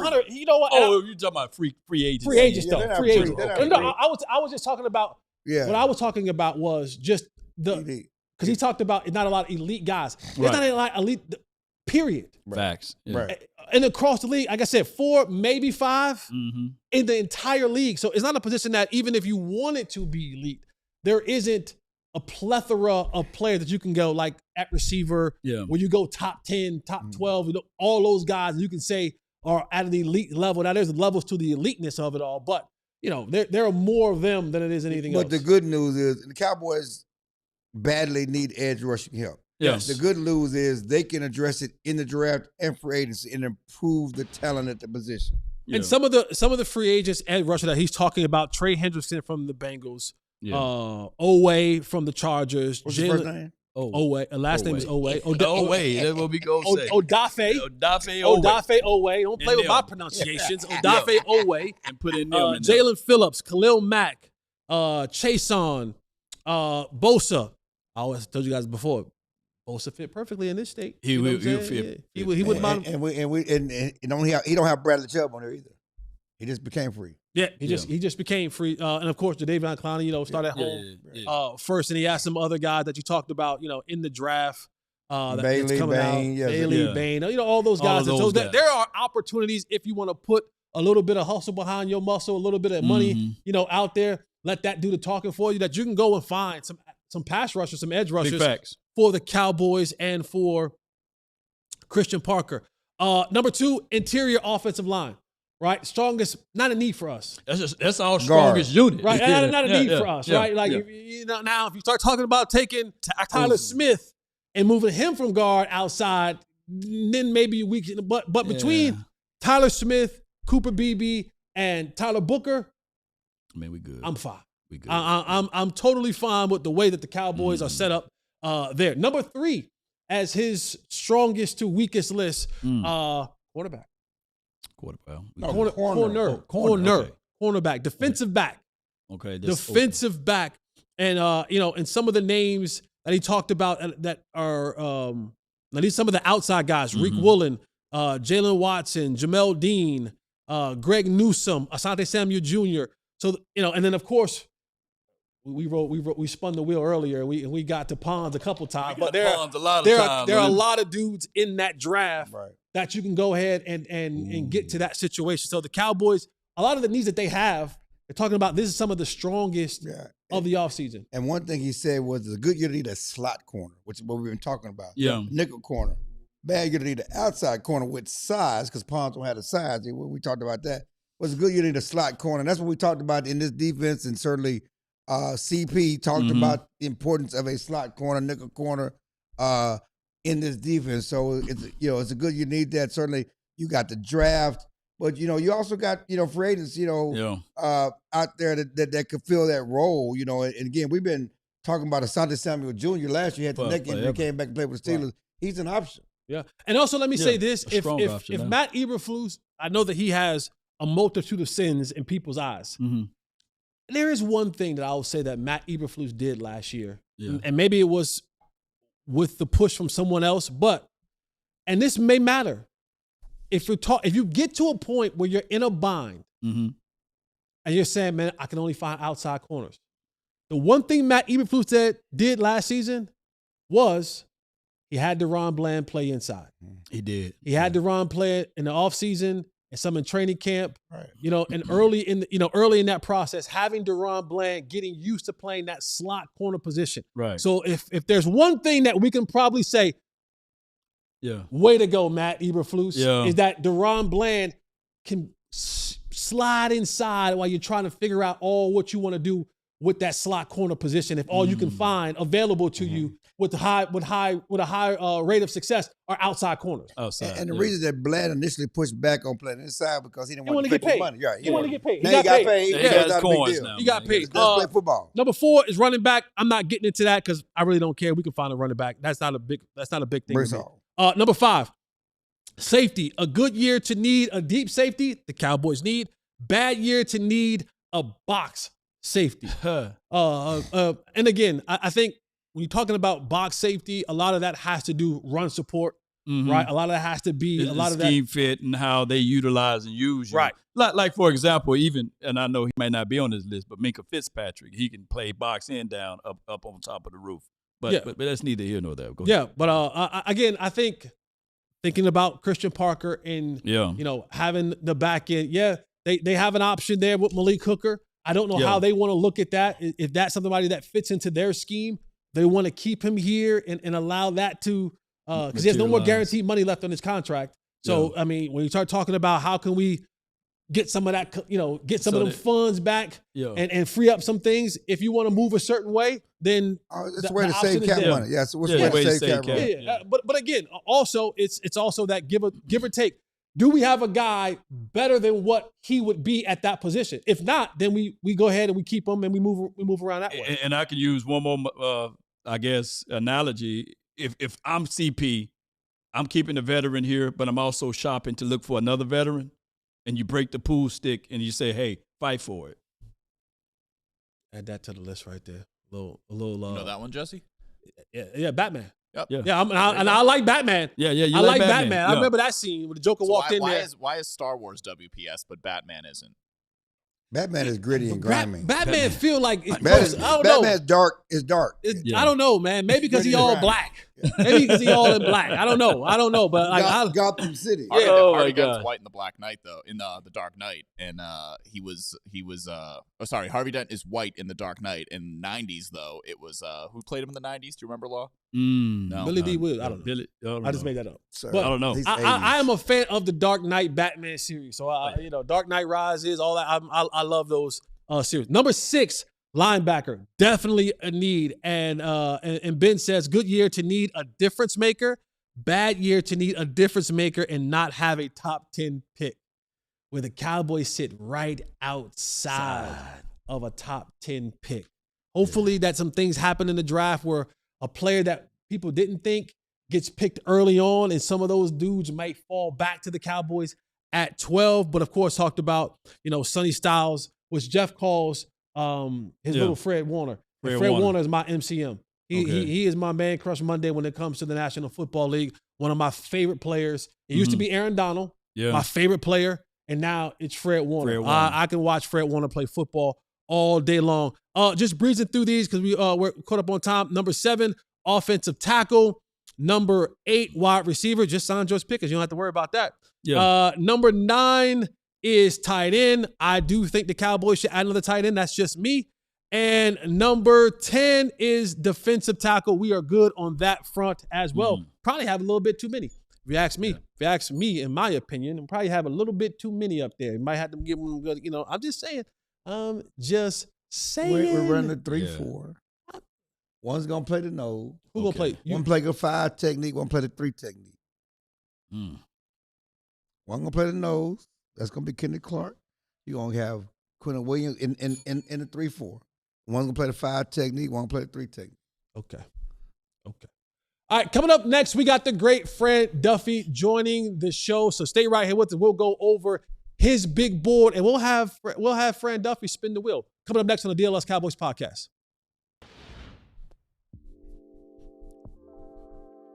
[SPEAKER 1] Hunter. You know what?
[SPEAKER 4] Oh, you're talking about free agents.
[SPEAKER 1] Free agent stuff. Free agent.
[SPEAKER 2] Okay.
[SPEAKER 1] No, I was just talking about. Yeah. What I was talking about was just because he talked about not a lot of elite guys. There's not a lot of elite. Period.
[SPEAKER 4] Facts. Yeah.
[SPEAKER 2] Right.
[SPEAKER 1] And across the league, like I said, 4, maybe 5 in the entire league. So it's not a position that even if you wanted to be elite, there isn't a plethora of players that you can go like at receiver where you go top 10, top 12, all those guys you can say are at the elite level. Now there's levels to the eliteness of it all, but there are more of them than it is anything else.
[SPEAKER 2] But the good news is the Cowboys badly need edge rushing help.
[SPEAKER 4] Yes.
[SPEAKER 2] The good news is they can address it in the draft and free agency and improve the talent at the position.
[SPEAKER 1] And some of the free agents and rusher that he's talking about, Trey Hendrickson from the Bengals, Owe from the Chargers.
[SPEAKER 2] What's his first name?
[SPEAKER 1] Owe. Last name is Owe.
[SPEAKER 4] Owe. That's what we go say.
[SPEAKER 1] Odafe Owe. Don't play with my pronunciations. Odafe Owe.
[SPEAKER 4] And put in them.
[SPEAKER 1] Jalen Phillips, Khalil Mack, Chason, Bosa. I always told you guys before. Bosa fit perfectly in this state.
[SPEAKER 4] He would fit.
[SPEAKER 1] He wouldn't mind.
[SPEAKER 2] And he don't have Bradley Chubb on there either. He just became free.
[SPEAKER 1] Yeah, he just became free. And of course, Jadeveon Clowney, started at home first, and he had some other guys that you talked about, in the draft.
[SPEAKER 2] Bailey, Bain,
[SPEAKER 1] Bailey, Bain, all those guys. So there are opportunities if you want to put a little bit of hustle behind your muscle, a little bit of money, out there. Let that do the talking for you. That you can go and find some pass rushers, some edge rushers for the Cowboys and for Christian Parker. Number 2, interior offensive line. Right, strongest, not a need for us.
[SPEAKER 4] That's our strongest unit,
[SPEAKER 1] right? Not a need for us, right? Like now, if you start talking about taking Tyler Smith and moving him from guard outside, then maybe we can. But between Tyler Smith, Cooper Beebe, and Tyler Booker,
[SPEAKER 4] I mean, we good.
[SPEAKER 1] I'm fine.
[SPEAKER 4] We good.
[SPEAKER 1] I'm totally fine with the way that the Cowboys are set up there. Number 3, as his strongest to weakest list, quarterback. Cornerback, defensive back.
[SPEAKER 4] Okay.
[SPEAKER 1] Defensive back. And, and some of the names that he talked about that are, at least some of the outside guys, Reek Woolen, Jalen Watson, Jamel Dean, Greg Newsome, Asante Samuel Jr. So, and then, of course, we spun the wheel earlier. We got to Ponds a couple times, but
[SPEAKER 4] there are
[SPEAKER 1] a lot of dudes in that draft that you can go ahead and get to that situation. So the Cowboys, a lot of the needs that they have, they're talking about this is some of the strongest of the offseason.
[SPEAKER 2] And one thing he said was it's a good year to need a slot corner, which is what we've been talking about.
[SPEAKER 4] Yeah.
[SPEAKER 2] Nickel corner. Bad year to need an outside corner with size because Ponds don't have the size. We talked about that. Was a good year to need a slot corner. And that's what we talked about in this defense, and certainly CP talked about the importance of a slot corner, nickel corner in this defense. So it's a good year to need that. Certainly you got the draft. But, you also got, free agents, out there that could fill that role, and again, we've been talking about Asante Samuel Jr. last year. He had the neck injury, came back and played with the Steelers. Right. He's an option.
[SPEAKER 1] Yeah. And also let me say this. If Matt Eberflus, I know that he has a multitude of sins in people's eyes. Mm-hmm. There is one thing that I will say that Matt Eberflus did last year. Yeah. And maybe it was with the push from someone else, and this may matter. If you get to a point where you're in a bind and you're saying, man, I can only find outside corners. The one thing Matt Eberflus did last season was he had DaRon Bland play inside.
[SPEAKER 4] He did.
[SPEAKER 1] He had DaRon play in the offseason and some in training camp. Right. And early in that process, having DaRon Bland getting used to playing that slot corner position. Right. So if there's one thing that we can probably say, way to go, Matt Eberflus, is that DaRon Bland can slide inside while you're trying to figure out all what you want to do with that slot corner position. If all you can find available to you with a high rate of success are outside corners.
[SPEAKER 2] And the reason that Bland initially pushed back on playing inside because he didn't want to get paid. Money.
[SPEAKER 1] He wanted to get paid.
[SPEAKER 2] He got paid.
[SPEAKER 4] He got coins now.
[SPEAKER 1] He got paid.
[SPEAKER 2] Let's play football.
[SPEAKER 1] Number 4 is running back. I'm not getting into that because I really don't care. We can find a running back. That's not a big thing. Number 5, safety. A good year to need a deep safety. The Cowboys need. Bad year to need a box safety. And again, I think when you're talking about box safety, a lot of that has to do run support, right? A lot of that has to be a lot of that
[SPEAKER 4] scheme fit and how they utilize and use you. Right. Like for example, even, and I know he might not be on this list, but Minkah Fitzpatrick, he can play box and down up on top of the roof. But that's neither here nor there. Go ahead.
[SPEAKER 1] But again, I think thinking about Christian Parker and having the back end, they have an option there with Malik Hooker. I don't know how they want to look at that. If that's somebody that fits into their scheme, they want to keep him here and allow that to because he has no more guaranteed money left on his contract. So I mean, when you start talking about how can we get some of that, get some of them funds back and free up some things. If you want to move a certain way, then
[SPEAKER 2] it's a way to save cap money. Yes, it's a way to save cap money.
[SPEAKER 1] But again, also it's also that give or take. Do we have a guy better than what he would be at that position? If not, then we go ahead and we keep him and we move around that way.
[SPEAKER 4] And I can use one more, analogy. If I'm CP, I'm keeping the veteran here, but I'm also shopping to look for another veteran. And you break the pool stick and you say, "Hey, fight for it."
[SPEAKER 1] Add that to the list right there. A little.
[SPEAKER 3] You know that one, Jesse?
[SPEAKER 1] Yeah, Batman.
[SPEAKER 3] Yep.
[SPEAKER 1] Yeah, I like Batman.
[SPEAKER 4] Yeah,
[SPEAKER 1] I like Batman. I remember that scene where the Joker walked in there.
[SPEAKER 3] Why is Star Wars WPS but Batman isn't?
[SPEAKER 2] Batman is gritty and grimy.
[SPEAKER 1] Batman feel like I don't know.
[SPEAKER 2] Batman's dark. Is dark.
[SPEAKER 1] I don't know, man. Maybe because he all black. Maybe because he all in black. I don't know. But like
[SPEAKER 2] Gotham City.
[SPEAKER 3] Harvey Dent's white in the Black Knight though, in the Dark Knight, and Harvey Dent is white in the Dark Knight. In the 90s though, it was who played him in the 90s? Do you remember, Law?
[SPEAKER 1] No, Billy D. Williams. I don't know. I just made that up. But
[SPEAKER 4] I don't know.
[SPEAKER 1] I am a fan of the Dark Knight Batman series. So Dark Knight Rises, all that. I love those series. Number 6, linebacker, definitely a need. And Ben says, good year to need a difference maker, bad year to need a difference maker and not have a top 10 pick. Where the Cowboys sit right outside of a top 10 pick. Hopefully that some things happen in the draft where a player that people didn't think gets picked early on, and some of those dudes might fall back to the Cowboys at 12. But of course, talked about, Sonny Styles, which Jeff calls his little Fred Warner. Fred Warner is my MCM. He is my man crush Monday when it comes to the National Football League. One of my favorite players. It used to be Aaron Donald, my favorite player, and now it's Fred Warner. I can watch Fred Warner play football all day long. Just breezing through these because we're caught up on time. Number 7, offensive tackle. Number 8, wide receiver. Just signed George Pickens. You don't have to worry about that.
[SPEAKER 4] Yeah.
[SPEAKER 1] Number 9 is tight end. I do think the Cowboys should add another tight end. That's just me. And number 10 is defensive tackle. We are good on that front as well. Probably have a little bit too many. If you ask me, in my opinion, and probably have a little bit too many up there. You might have to give them good, I'm just saying. Just saying.
[SPEAKER 2] We're running the 3-4. One's going to play the nose.
[SPEAKER 1] Who going to play?
[SPEAKER 2] One play the 5 technique, one play the 3 technique. One going to play the nose. That's going to be Kenny Clark. You're going to have Quentin Williams in the 3-4. One's going to play the 5 technique, one going to play the 3 technique.
[SPEAKER 1] Okay. All right, coming up next, we got the great Fran Duffy joining the show. So stay right here with us. We'll go over his big board, and we'll have Fran Duffy spin the wheel. Coming up next on the DLLS Cowboys podcast.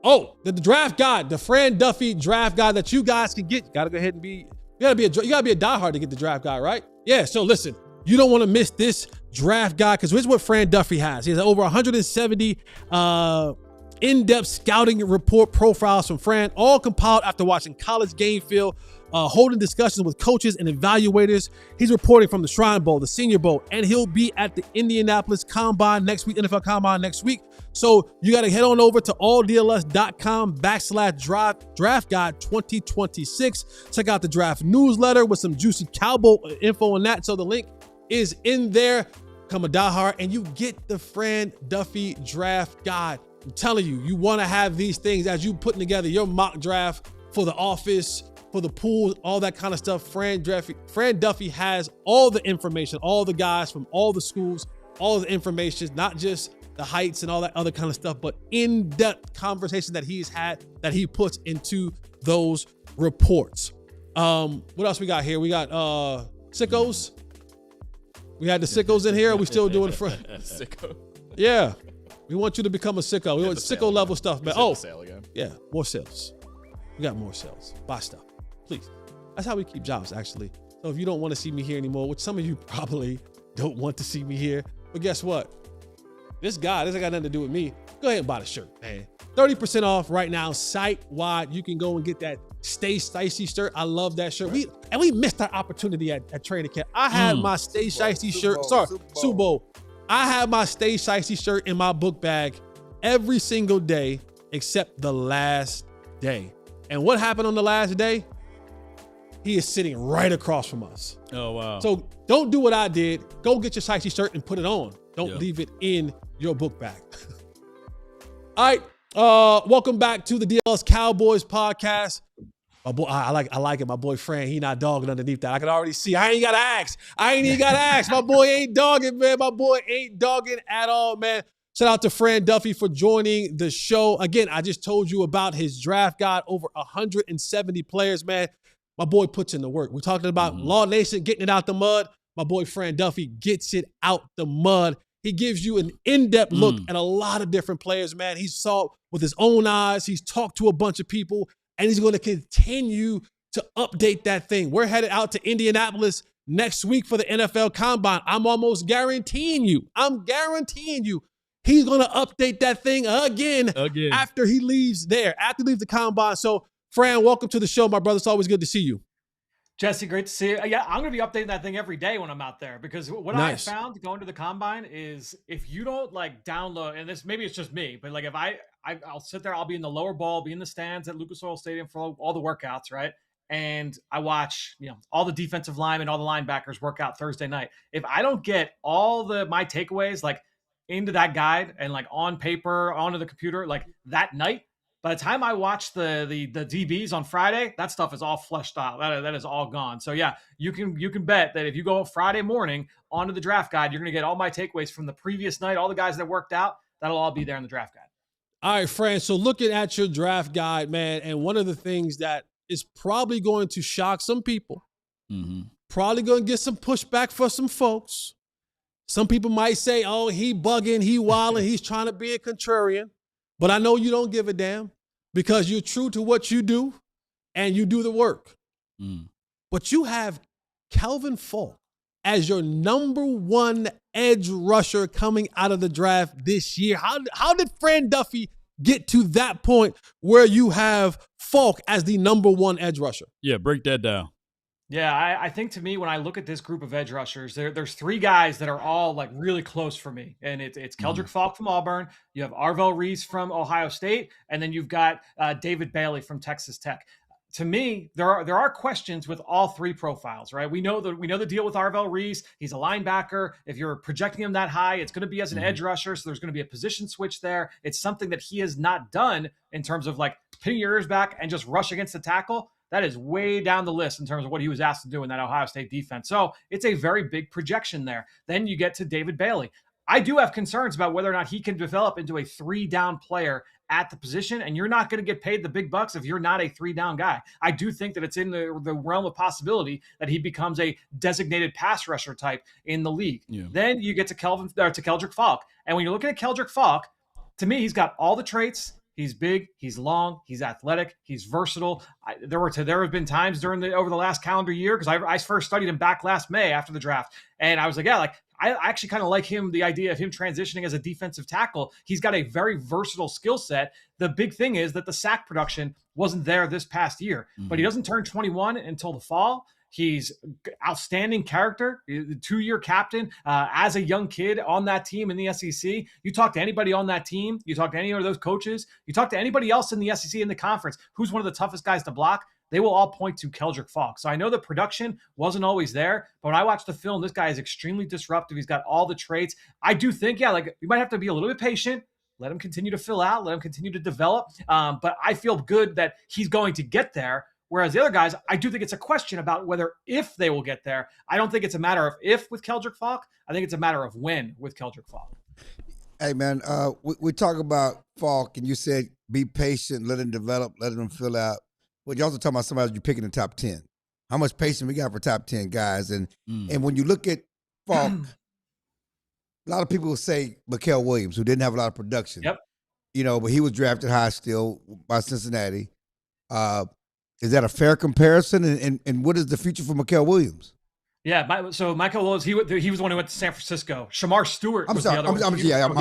[SPEAKER 1] Oh, the draft guide, the Fran Duffy draft guide that you guys can get. You gotta go ahead and you gotta be a diehard to get the draft guide, right? Yeah. So listen, you don't want to miss this draft guide because here's what Fran Duffy has. He has over 170 in-depth scouting report profiles from Fran, all compiled after watching college game film, holding discussions with coaches and evaluators. He's reporting from the Shrine Bowl, the Senior Bowl, and he'll be at the Indianapolis Combine next week, NFL Combine next week. So you got to head on over to alldls.com/draft guide 2026. Check out the draft newsletter with some juicy Cowboy info on that. So the link is in there. Become a diehard and you get the Fran Duffy draft guide. I'm telling you, you want to have these things as you putting together your mock draft for the office, for the pool, all that kind of stuff. Fran Duffy has all the information, all the guys from all the schools, all the information, not just the heights and all that other kind of stuff, but in-depth conversation that he's had that he puts into those reports. What else we got here? We got sickos. We had the sickos in here. Are we still doing
[SPEAKER 3] sicko?
[SPEAKER 1] Yeah. We want you to become a sicko. We want sicko level stuff, man. Oh,
[SPEAKER 3] sale again.
[SPEAKER 1] Yeah, more sales. We got more sales. Buy stuff, please. That's how we keep jobs, actually. So if you don't want to see me here anymore, which some of you probably don't want to see me here, but guess what? This ain't got nothing to do with me. Go ahead and buy the shirt, man. 30% off right now, site-wide. You can go and get that Stay Shicey shirt. I love that shirt. We missed our opportunity at training camp. I had my Stay Shicey shirt. Super Bowl. I had my Stay Shicey shirt in my book bag every single day except the last day. And what happened on the last day? He is sitting right across from us.
[SPEAKER 4] Oh, wow.
[SPEAKER 1] So don't do what I did. Go get your Shicey shirt and put it on. Don't leave it in your book bag. All right. Welcome back to the DLLS Cowboys podcast. My boy, I like it. My boy Fran, he not dogging underneath that. I can already see. I ain't got to ask. My boy ain't dogging, man. My boy ain't dogging at all, man. Shout out to Fran Duffy for joining the show. Again, I just told you about his draft guide, over 170 players, man. My boy puts in the work. We're talking about Law Nation getting it out the mud. My boy Fran Duffy gets it out the mud. He gives you an in-depth look at a lot of different players, man. He's saw with his own eyes. He's talked to a bunch of people, and he's going to continue to update that thing. We're headed out to Indianapolis next week for the NFL Combine. I'm almost guaranteeing you. He's going to update that thing again after he leaves there, after he leaves the Combine. So, Fran, welcome to the show, my brother. It's always good to see you.
[SPEAKER 5] Jesse, great to see you. Yeah, I'm going to be updating that thing every day when I'm out there because what I found going to the Combine is if you don't like download, and this maybe it's just me, but like if I'll sit there, I'll be in the lower ball, be in the stands at Lucas Oil Stadium for all the workouts, right? And I watch, all the defensive linemen, all the linebackers work out Thursday night. If I don't get all my takeaways like into that guide and like on paper, onto the computer, like that night, by the time I watch the DBs on Friday, that stuff is all fleshed out. That is all gone. So yeah, you can bet that if you go Friday morning onto the draft guide, you're going to get all my takeaways from the previous night, all the guys that worked out. That'll all be there in the draft guide.
[SPEAKER 1] All right, Fran. So looking at your draft guide, man, and one of the things that is probably going to shock some people, probably going to get some pushback for some folks. Some people might say, oh, he bugging, he wilding, he's trying to be a contrarian. But I know you don't give a damn because you're true to what you do and you do the work. But you have Calvin Falk as your number one edge rusher coming out of the draft this year. How did Fran Duffy get to that point where you have Falk as the number one edge rusher?
[SPEAKER 4] Yeah, break that down.
[SPEAKER 5] Yeah, I think to me, when I look at this group of edge rushers, there's three guys that are all like really close for me. And it's Keldrick Falk from Auburn. You have Arvell Reese from Ohio State. And then you've got David Bailey from Texas Tech. To me, there are questions with all three profiles, right? We know the deal with Arvell Reese. He's a linebacker. If you're projecting him that high, it's going to be as an edge rusher. So there's going to be a position switch there. It's something that he has not done in terms of like pinning your ears back and just rush against the tackle. That is way down the list in terms of what he was asked to do in that Ohio State defense. So it's a very big projection there. Then you get to David Bailey. I do have concerns about whether or not he can develop into a 3-down player at the position, and you're not going to get paid the big bucks if you're not a 3-down guy. I do think that it's in the realm of possibility that he becomes a designated pass rusher type in the league. Yeah. Then you get to Keldrick Falk. And when you're looking at Keldrick Falk, to me, he's got all the traits. He's big, he's long, he's athletic, he's versatile. There have been times over the last calendar year, because I first studied him back last May after the draft, and I was like, I actually kind of like him, the idea of him transitioning as a defensive tackle. He's got a very versatile skill set. The big thing is that the sack production wasn't there this past year, but he doesn't turn 21 until the fall. He's outstanding character, the 2-year captain as a young kid on that team in the SEC. You talk to anybody on that team, you talk to any of those coaches, you talk to anybody else in the SEC in the conference, who's one of the toughest guys to block, they will all point to Keldrick Falk. So I know the production wasn't always there, but when I watch the film, this guy is extremely disruptive. He's got all the traits. I do think, you might have to be a little bit patient. Let him continue to fill out. Let him continue to develop. But I feel good that he's going to get there. Whereas the other guys, I do think it's a question about if they will get there. I don't think it's a matter of if with Keldrick Falk. I think it's a matter of when with Keldrick Falk.
[SPEAKER 2] Hey, man, we talk about Falk, and you said be patient, let him develop, let him fill out. But you also talking about somebody you pick in the top 10. How much patience we got for top 10 guys? And when you look at Falk, a lot of people will say Mykel Williams, who didn't have a lot of production.
[SPEAKER 5] Yep.
[SPEAKER 2] But he was drafted high still by Cincinnati. Is that a fair comparison? And what is the future for Mykel Williams?
[SPEAKER 5] Yeah, so Mykel Williams, he was the one who went to San Francisco. Shamar Stewart was the other one.
[SPEAKER 2] I'm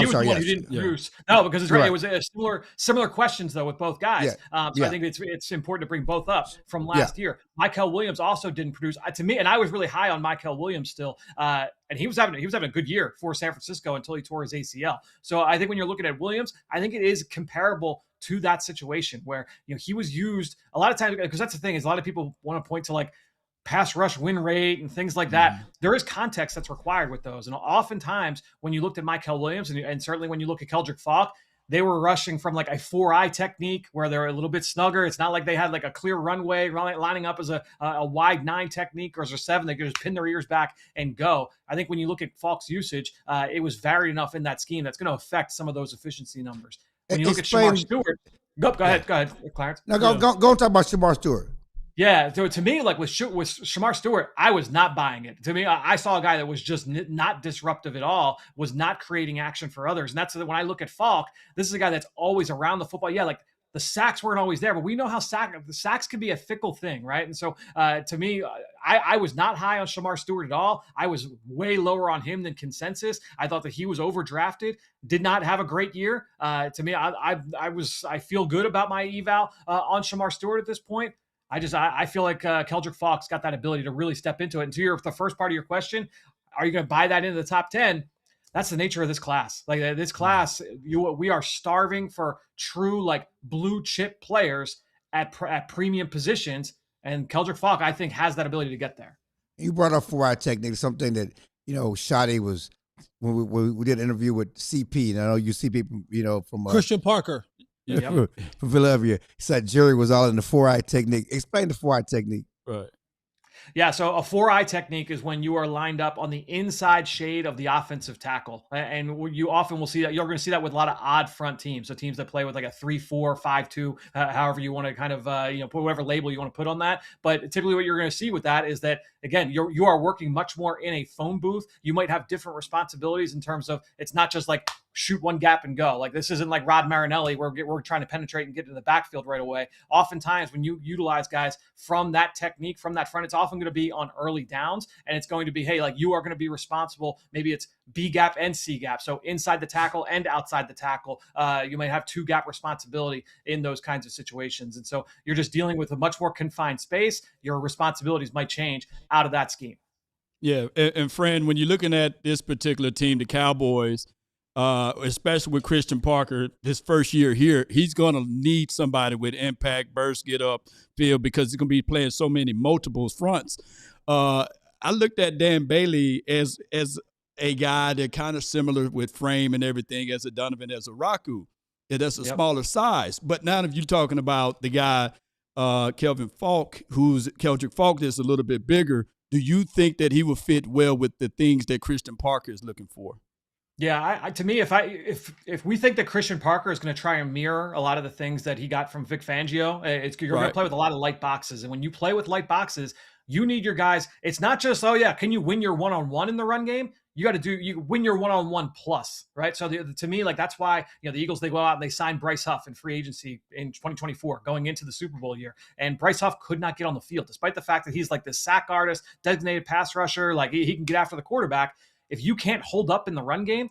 [SPEAKER 2] sorry.
[SPEAKER 5] He didn't produce. No, because it's right. It was a similar questions though with both guys. I think it's important to bring both up from last year. Mykel Williams also didn't produce to me, and I was really high on Mykel Williams still. And he was having a good year for San Francisco until he tore his ACL. So I think when you're looking at Williams, I think it is comparable to that situation where he was used a lot of times, because that's the thing is a lot of people want to point to like pass rush win rate and things like that. There is context that's required with those. And oftentimes when you looked at Mykel Williams and certainly when you look at Keldrick Falk, they were rushing from like a 4-eye technique where they're a little bit snugger. It's not like they had like a clear runway lining up as a wide 9 technique or as a 7. They could just pin their ears back and go. I think when you look at Falk's usage, it was varied enough in that scheme that's going to affect some of those efficiency numbers. When you look at Shamar Stewart, go ahead, Clarence.
[SPEAKER 2] No, go talk about Shamar Stewart.
[SPEAKER 5] Yeah, so to me, like with Shamar Stewart, I was not buying it. To me, I saw a guy that was just not disruptive at all, was not creating action for others. And that's when I look at Falk, this is a guy that's always around the football. Yeah, like the sacks weren't always there, but we know how the sacks can be a fickle thing, right? And so to me, I was not high on Shamar Stewart at all. I was way lower on him than consensus. I thought that he was overdrafted, did not have a great year. To me, I feel good about my eval on Shamar Stewart at this point. I feel like Keldrick Falk's got that ability to really step into it. And to the first part of your question, are you going to buy that into the top 10? That's the nature of this class. Like this class, we are starving for true like blue chip players at premium positions. And Keldrick Falk, I think, has that ability to get there.
[SPEAKER 2] You brought up 4-eye technique, something that, Shadi was, when we did an interview with CP, and I know you CP, from
[SPEAKER 1] Christian Parker.
[SPEAKER 2] From Philadelphia. He said Jerry was all in the 4-eye technique. Explain the 4-eye technique.
[SPEAKER 4] Right.
[SPEAKER 5] Yeah, so a 4-eye technique is when you are lined up on the inside shade of the offensive tackle. And you often will see that. You're going to see that with a lot of odd front teams. So teams that play with like a 3-4, 5-2, however you want to kind of, put whatever label you want to put on that. But typically what you're going to see with that is that, again, you are working much more in a phone booth. You might have different responsibilities in terms of it's not just like shoot one gap and go. Like, this isn't like Rod Marinelli where we're trying to penetrate and get into the backfield right away. Oftentimes when you utilize guys from that technique, from that front, it's often going to be on early downs, and it's going to be, hey, like, you are going to be responsible. Maybe it's B gap and C gap. So inside the tackle and outside the tackle, you might have 2 gap responsibility in those kinds of situations. And so you're just dealing with a much more confined space. Your responsibilities might change out of that scheme.
[SPEAKER 4] Yeah. And Fran, when you're looking at this particular team, the Cowboys, especially with Christian Parker, his first year here, he's going to need somebody with impact, burst, get up field, because he's going to be playing so many multiple fronts. I looked at Dan Bailey as a guy that kind of similar with frame and everything as a Donovan, as a Raku. Yeah, that's a smaller size. But now if you're talking about the guy, Keldrick Faulk, is a little bit bigger, do you think that he will fit well with the things that Christian Parker is looking for?
[SPEAKER 5] Yeah, to me, if we think that Christian Parker is going to try and mirror a lot of the things that he got from Vic Fangio, you're going to play with a lot of light boxes. And when you play with light boxes, you need your guys. It's not just, oh yeah, can you win your one-on-one in the run game? You got to you win your one-on-one plus, right? So to me, like, that's why, the Eagles, they go out and they sign Bryce Huff in free agency in 2024, going into the Super Bowl year. And Bryce Huff could not get on the field, despite the fact that he's like this sack artist, designated pass rusher, like he can get after the quarterback. If you can't hold up in the run game,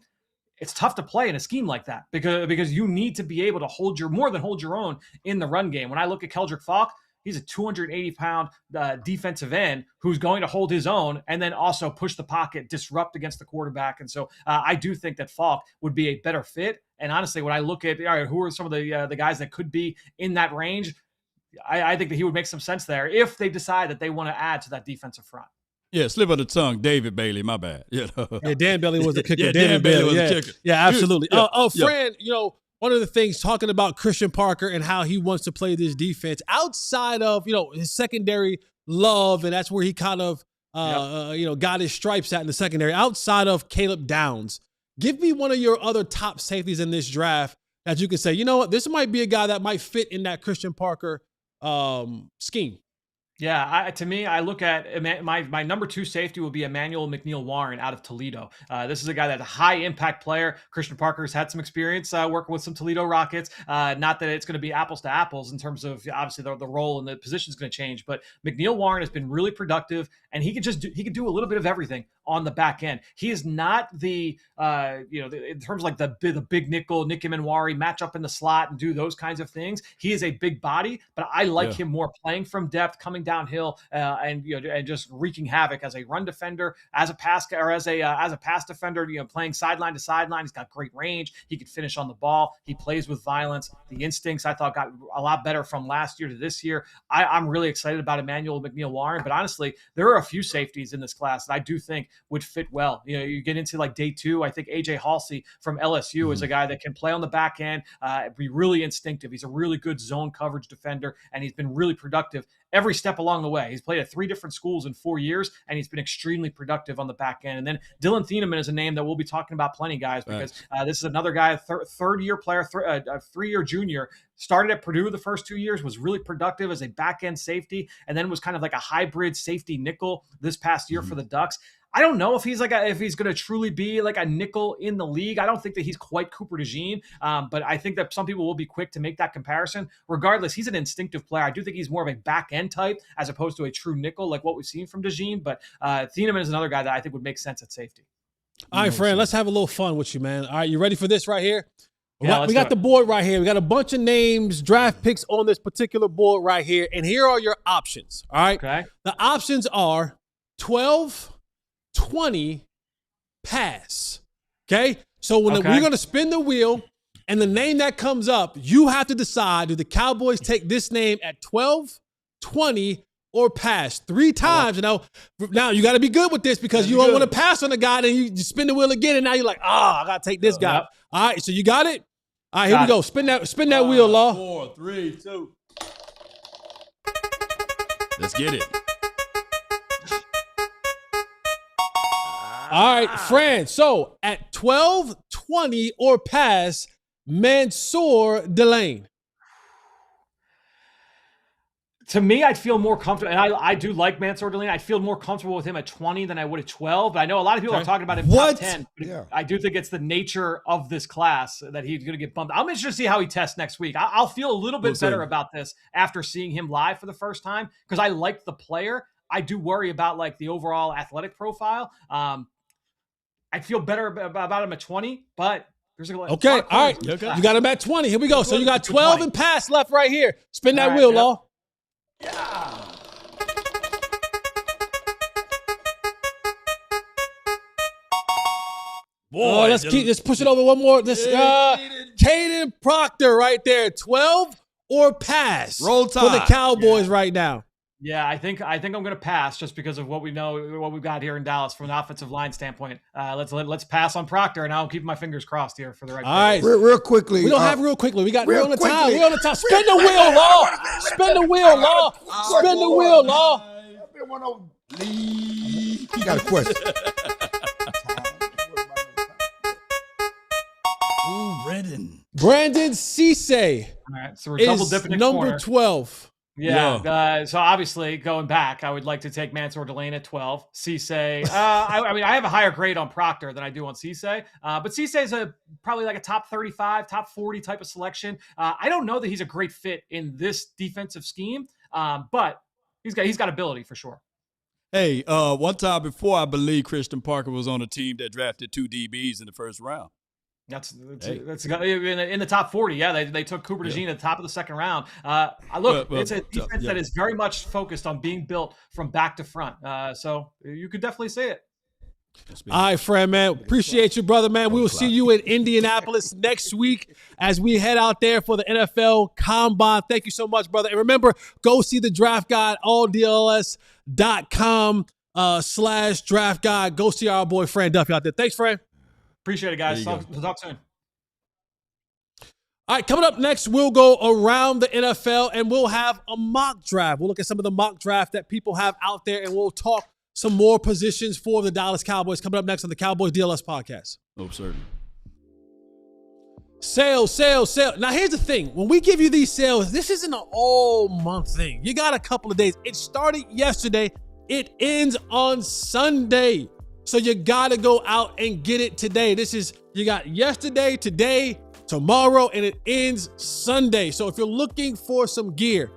[SPEAKER 5] it's tough to play in a scheme like that because you need to be able to more than hold your own in the run game. When I look at Keldrick Faulk, he's a 280-pound defensive end who's going to hold his own and then also push the pocket, disrupt against the quarterback. And so I do think that Faulk would be a better fit. And honestly, when I look at, all right, who are some of the guys that could be in that range, I think that he would make some sense there if they decide that they want to add to that defensive front.
[SPEAKER 4] Yeah, slip of the tongue, David Bailey, my bad.
[SPEAKER 1] Yeah, Dan Bailey was the kicker.
[SPEAKER 4] Yeah, Dan Bailey was the kicker.
[SPEAKER 1] Yeah, absolutely.
[SPEAKER 4] Yeah.
[SPEAKER 1] Fran, one of the things talking about Christian Parker and how he wants to play this defense outside of, his secondary love, and that's where he kind of, got his stripes at in the secondary, outside of Caleb Downs. Give me one of your other top safeties in this draft that you can say, you know what, this might be a guy that might fit in that Christian Parker scheme.
[SPEAKER 5] Yeah, to me, I look at my number 2 safety will be Emmanuel McNeil-Warren out of Toledo. This is a guy that's a high impact player. Christian Parker's had some experience working with some Toledo Rockets. Not that it's going to be apples to apples in terms of obviously the role and the position is going to change, but McNeil-Warren has been really productive, and he could do a little bit of everything on the back end. He is not the in terms of like the big nickel, Nick Imanwari, match up in the slot and do those kinds of things. He is a big body, but I like him more playing from depth, coming downhill, and just wreaking havoc as a run defender, as a pass defender, playing sideline to sideline. He's got great range. He could finish on the ball. He plays with violence. The instincts, I thought, got a lot better from last year to this year. I'm really excited about Emmanuel McNeil-Warren, but honestly, there are a few safeties in this class that I do think would fit well. You get into like day 2, I think AJ Holley from LSU is a guy that can play on the back end, be really instinctive. He's a really good zone coverage defender, and he's been really productive every step along the way. He's played at 3 different schools in 4 years, and he's been extremely productive on the back end. And then Dylan Thieneman is a name that we'll be talking about plenty, guys, because this is another guy, third-year player, a 3-year junior, started at Purdue the first 2 years, was really productive as a back-end safety, and then was kind of like a hybrid safety nickel this past year for the Ducks. I don't know if he's going to truly be like a nickel in the league. I don't think that he's quite Cooper DeJean, but I think that some people will be quick to make that comparison. Regardless, he's an instinctive player. I do think he's more of a back end type as opposed to a true nickel like what we've seen from DeJean. But Thieneman is another guy that I think would make sense at safety.
[SPEAKER 1] All right, Fran, let's have a little fun with you, man. All right, you ready for this right here?
[SPEAKER 5] Yeah,
[SPEAKER 1] we got the board right here. We got a bunch of names, draft picks on this particular board right here. And here are your options. All right.
[SPEAKER 5] Okay.
[SPEAKER 1] The options are 12, 20, pass. Okay? So we're going to spin the wheel, and the name that comes up, you have to decide, do the Cowboys take this name at 12, 20, or pass? 3 times. Now you got to be good with this because you don't want to pass on a guy, and you spin the wheel again, and now you're like, I got to take this guy. Yep. All right, so you got it? All right, here we go. Spin that wheel, Law.
[SPEAKER 4] 4, 3, 2. Let's get it.
[SPEAKER 1] All right, Fran. So at 12, 20, or pass, Mansour Delane.
[SPEAKER 5] To me, I'd feel more comfortable, and I do like Mansour Delaney. I'd feel more comfortable with him at 20 than I would at 12. But I know a lot of people are talking about him top 10. But I do think it's the nature of this class that he's going to get bumped. I'm interested to see how he tests next week. I'll feel a little bit better about this after seeing him live for the first time because I like the player. I do worry about like the overall athletic profile. I'd feel better about him at 20, but there's
[SPEAKER 1] okay. All right. You got him at 20. Here we go. So you got 12 and pass left right here. Spin that wheel, Law.
[SPEAKER 4] Yeah.
[SPEAKER 1] Boy, let's push it over one more. This Caden Proctor right there, 12 or pass.
[SPEAKER 4] Roll Tide
[SPEAKER 1] for the Cowboys right now.
[SPEAKER 5] Yeah, I think I'm going to pass just because of what we know, what we've got here in Dallas from an offensive line standpoint. Let's pass on Proctor, and I'll keep my fingers crossed here for the right.
[SPEAKER 2] All right, real quickly.
[SPEAKER 1] We don't have real quickly. We got real on the time. We're on the time. Spin the wheel, Law. Spin the wheel, Law. Spin the wheel, Law.
[SPEAKER 2] You got a question.
[SPEAKER 1] Brandon Cisse.
[SPEAKER 5] All right, so we're double dipping
[SPEAKER 1] number 12.
[SPEAKER 5] Yeah. So obviously, going back, I would like to take Mansour Delaney at 12. Cisse. I mean, I have a higher grade on Proctor than I do on Cisse. But Cisse is probably like a top 35, top 40 type of selection. I don't know that he's a great fit in this defensive scheme, but he's got ability for sure.
[SPEAKER 4] Hey, one time before, I believe Christian Parker was on a team that drafted 2 DBs in the first round.
[SPEAKER 5] That's in the top 40. Yeah, they took Cooper DeJean at the top of the second round. It's a defense that is very much focused on being built from back to front. So you could definitely say it.
[SPEAKER 1] All right, Fran, man. Appreciate you, brother, man. We will see you in Indianapolis next week as we head out there for the NFL Combine. Thank you so much, brother. And remember, go see the draft guide, ALLDLS.com/draft guide. Go see our boy Fran Duffy out there. Thanks, Fran.
[SPEAKER 5] Appreciate it, guys. Talk soon.
[SPEAKER 1] All right, coming up next, we'll go around the NFL and we'll have a mock draft. We'll look at some of the mock draft that people have out there and we'll talk some more positions for the Dallas Cowboys coming up next on the Cowboys DLS podcast.
[SPEAKER 4] Oh, certainly.
[SPEAKER 1] Sales. Now, here's the thing. When we give you these sales, this isn't an all-month thing. You got a couple of days. It started yesterday. It ends on Sunday. So you got to go out and get it today. You got yesterday, today, tomorrow, and it ends Sunday. So if you're looking for some gear,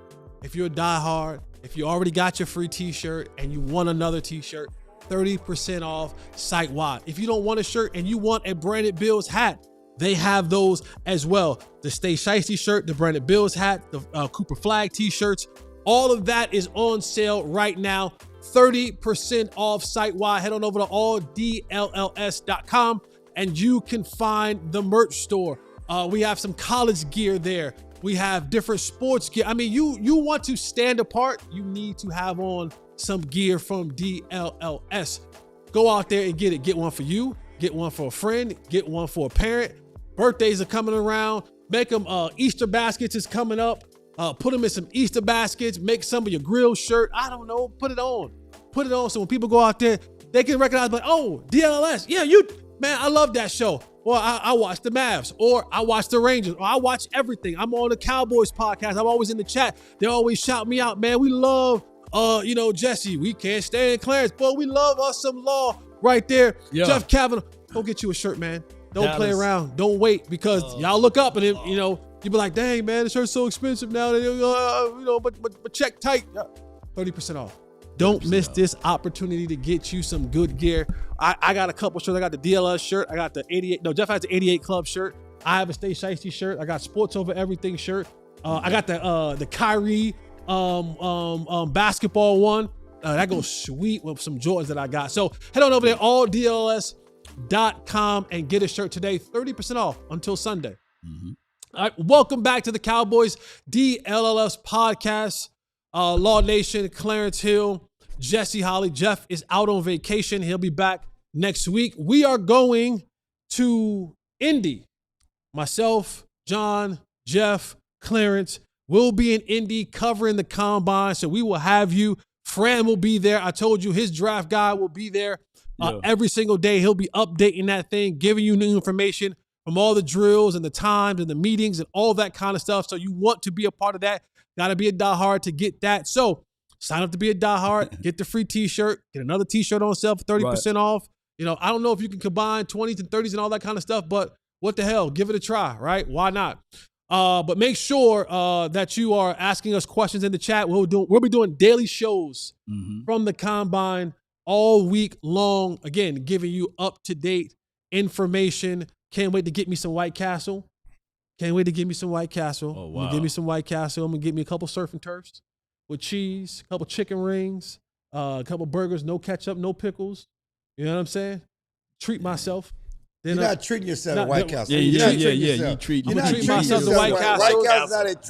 [SPEAKER 1] if you're a diehard, if you already got your free t-shirt and you want another t-shirt, 30% off site-wide. If you don't want a shirt and you want a Branded Bills hat, they have those as well. The Stay Shiesty shirt, the Branded Bills hat, the Cooper Flag t-shirts, all of that is on sale right now. 30% off site-wide. Head on over to ALLDLLS.com and you can find the merch store. We have some college gear there. We have different sports gear. I mean, you want to stand apart, you need to have on some gear from DLLS. Go out there and get it. Get one for you, get one for a friend, get one for a parent. Birthdays are coming around. Make them Easter baskets is coming up. Put them in some Easter baskets. Make some of your grill shirt. I don't know. Put it on. So when people go out there, they can recognize, like, oh, DLLS. Yeah, man, I love that show. Or I watch the Mavs. Or I watch the Rangers. Or I watch everything. I'm on the Cowboys podcast. I'm always in the chat. They always shout me out, man. We love, Jesse. We can't stand Clarence. Boy, we love us some Law right there. Yeah. Jeff Kavanaugh. Go get you a shirt, man. Don't play around. Don't wait because y'all look up and you be like, dang, man, the shirt's so expensive now. But check tight. 30% off. Don't miss this opportunity to get you some good gear. I got a couple shirts. I got the DLS shirt. I got the 88. No, Jeff has the 88 Club shirt. I have a Stay Shiesty shirt. I got Sports Over Everything shirt. I got the Kyrie basketball one. That goes sweet with some Jordans that I got. So head on over there, ALLDLS.com and get a shirt today. 30% off until Sunday. Mm-hmm. All right, welcome back to the Cowboys DLLS podcast. Law Nation, Clarence Hill, Jesse Holley. Jeff is out on vacation. He'll be back next week. We are going to Indy. Myself, John, Jeff, Clarence will be in Indy covering the Combine. So we will have you. Fran will be there. I told you his draft guy will be there every single day. He'll be updating that thing, giving you new information from all the drills and the times and the meetings and all that kind of stuff. So you want to be a part of that. Got to be a diehard to get that. So sign up to be a diehard, get the free T-shirt, get another T-shirt on sale for 30% off. I don't know if you can combine 20s and 30s and all that kind of stuff, but what the hell? Give it a try, right? Why not? But make sure that you are asking us questions in the chat. We'll be doing daily shows from the Combine all week long. Again, giving you up-to-date information. Can't wait to get me some White Castle. Oh, wow. I'm going to give me some White Castle. I'm going to get me a couple surf and turfs with cheese, a couple chicken rings, a couple burgers, no ketchup, no pickles. You know what I'm saying? Treat myself.
[SPEAKER 2] You're not treating yourself at White Castle.
[SPEAKER 4] Yeah. You treat
[SPEAKER 1] myself to White Castle.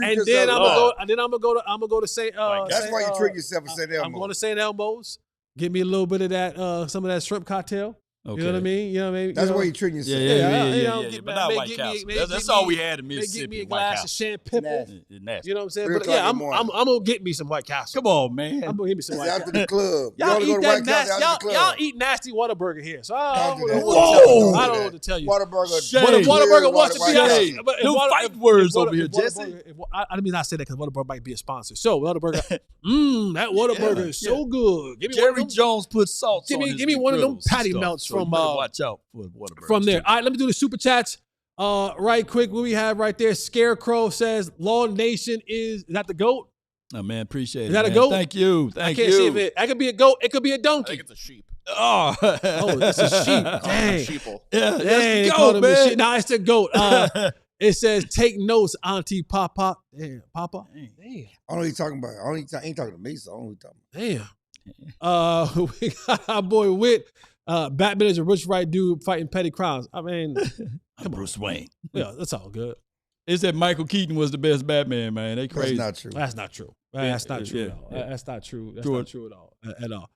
[SPEAKER 1] And then I'm gonna go to St.
[SPEAKER 2] That's why you treat yourself at St. Elmo's.
[SPEAKER 1] I'm going to St. Elmo's. Get me a little bit of that, some of that shrimp cocktail. Okay. You know what I mean?
[SPEAKER 2] That's why you're treating yourself.
[SPEAKER 4] Yeah. But not White Castle. That's all we had in Mississippi.
[SPEAKER 1] Get me a glass of champagne. You know what I'm saying? But
[SPEAKER 2] yeah,
[SPEAKER 1] I'm gonna get me some White Castle.
[SPEAKER 4] Come on, man.
[SPEAKER 1] I'm gonna get me some White Castle.
[SPEAKER 2] After the club.
[SPEAKER 1] Y'all eat nasty Whataburger here. So I don't know what to tell you. Whataburger wants to be out.
[SPEAKER 4] No fight words over here, Jesse.
[SPEAKER 1] I mean, not say that because Whataburger might be a sponsor. So Whataburger, that Whataburger is so good.
[SPEAKER 4] Jerry Jones put salt on his
[SPEAKER 1] Give me one of them patty melts from
[SPEAKER 4] watch out for Whataburger.
[SPEAKER 1] From there. All right, let me do the super chats right quick. What we have right there, Scarecrow says, Law Nation is that the GOAT?
[SPEAKER 4] Oh, man, appreciate it.
[SPEAKER 1] Is that a goat?
[SPEAKER 4] Thank you.
[SPEAKER 1] I can't see if it could be a goat. It could be a donkey.
[SPEAKER 3] I think it's a sheep.
[SPEAKER 4] Oh,
[SPEAKER 1] it's a sheep. Dang.
[SPEAKER 3] Sheeple.
[SPEAKER 4] Yeah,
[SPEAKER 1] that's
[SPEAKER 4] the goat, man.
[SPEAKER 1] No, it's the goat. It says, take notes, Auntie Papa. Damn, Papa. Damn.
[SPEAKER 2] I don't know what he's talking about. He ain't talking to me, so I don't know what he's talking
[SPEAKER 1] about. Damn. We got our boy Whit. Batman is a rich white dude fighting petty crimes. I mean,
[SPEAKER 4] come Bruce Wayne.
[SPEAKER 1] Yeah, that's all good.
[SPEAKER 4] It said Michael Keaton was the best Batman, man. They crazy.
[SPEAKER 2] That's not true.
[SPEAKER 1] That's not true at all. That's not true. That's not true at all.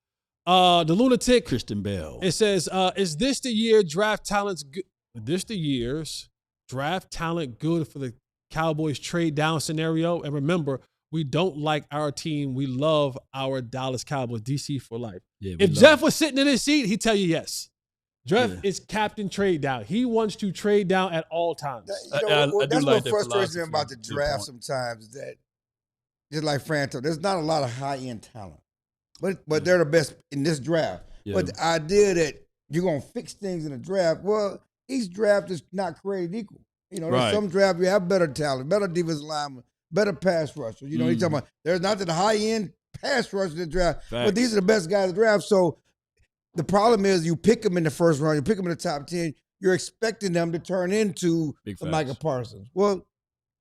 [SPEAKER 1] The Lunatic.
[SPEAKER 4] Christian Bell.
[SPEAKER 1] It says, is this the year draft talent's good? This the year's draft talent good for the Cowboys trade down scenario? And remember, we don't like our team. We love our Dallas Cowboys, DC for life. Yeah, if Jeff was sitting in his seat, he'd tell you yes. Jeff is captain trade down. He wants to trade down at all times.
[SPEAKER 2] That's what frustrates me about the draft sometimes is that, just like Fran told, there's not a lot of high-end talent. But they're the best in this draft. Yeah. But the idea that you're going to fix things in the draft, well, each draft is not created equal. There's some draft you have better talent, better defensive linemen, better pass rushers. He's talking about there's not the high-end pass rushers in the draft, but these are the best guys in the draft. So the problem is you pick them in the first round, you pick them in the top 10, you're expecting them to turn into Micah Parsons. Well,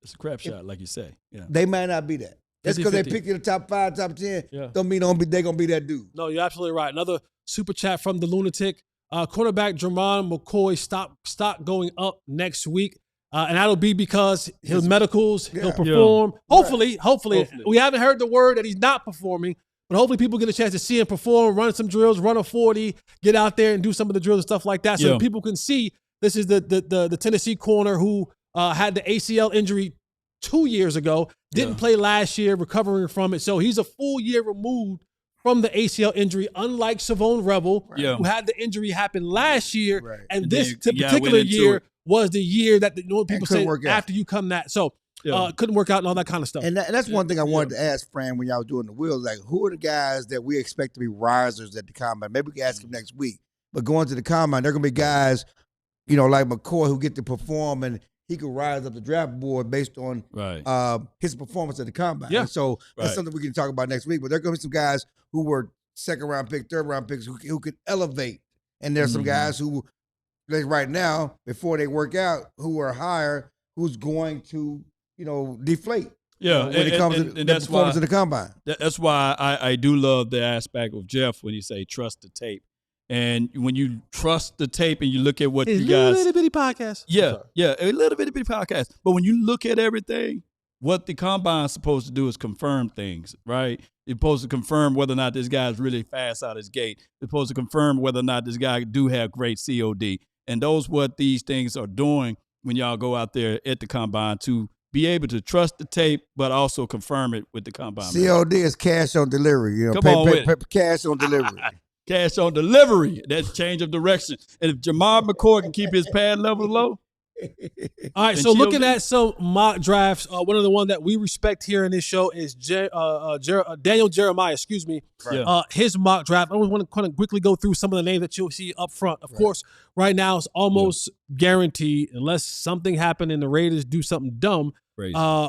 [SPEAKER 4] it's a crap shot, like you say. Yeah.
[SPEAKER 2] They might not be that. That's because they picked you in the top 5, top 10. Yeah. Don't mean they're going to be that dude.
[SPEAKER 1] No, you're absolutely right. Another super chat from the Lunatic. Cornerback Jermon McCoy stock going up next week. And that'll be because his medicals, he'll perform. Yeah. Hopefully. We haven't heard the word that he's not performing, but hopefully people get a chance to see him perform, run some drills, run a 40, get out there and do some of the drills and stuff like that so that people can see this is the Tennessee corner who had the ACL injury 2 years ago, didn't play last year, recovering from it. So he's a full year removed from the ACL injury, unlike Savone Rebel, who had the injury happen last year. And this particular year was the year that people say after you come that. So couldn't work out and all that kind of stuff.
[SPEAKER 2] And that's one thing I wanted to ask Fran when y'all was doing the wheels. Like, who are the guys that we expect to be risers at the Combine? Maybe we can ask him next week. But going to the Combine, there are going to be guys, like McCoy who get to perform and he could rise up the draft board based on his performance at the Combine. Yeah. So that's something we can talk about next week. But there are going to be some guys who were second-round pick, third-round picks who could elevate. And there's some guys who, like right now, before they work out, who are higher, who's going to, deflate.
[SPEAKER 4] Yeah,
[SPEAKER 2] when it comes to the performance in the Combine.
[SPEAKER 4] That's why I do love the aspect of Jeff when you say trust the tape. And when you trust the tape and you look at what you guys...
[SPEAKER 1] Little bitty podcast.
[SPEAKER 4] Yeah, a little bitty podcast. But when you look at everything, what the Combine's supposed to do is confirm things, right? It's supposed to confirm whether or not this guy's really fast out his gate. It's supposed to confirm whether or not this guy do have great COD. And those what these things are doing when y'all go out there at the Combine to be able to trust the tape, but also confirm it with the Combine.
[SPEAKER 2] COD is cash on delivery. Pay cash on delivery.
[SPEAKER 4] Cash on delivery. That's change of direction. And if Jamar McCoy can keep his pad level low,
[SPEAKER 1] All right, so looking at some mock drafts, one of the ones that we respect here in this show is Daniel Jeremiah, excuse me.
[SPEAKER 4] Right.
[SPEAKER 1] His mock draft. I want to kind of quickly go through some of the names that you'll see up front. Of course, right now it's almost guaranteed, unless something happened and the Raiders do something dumb.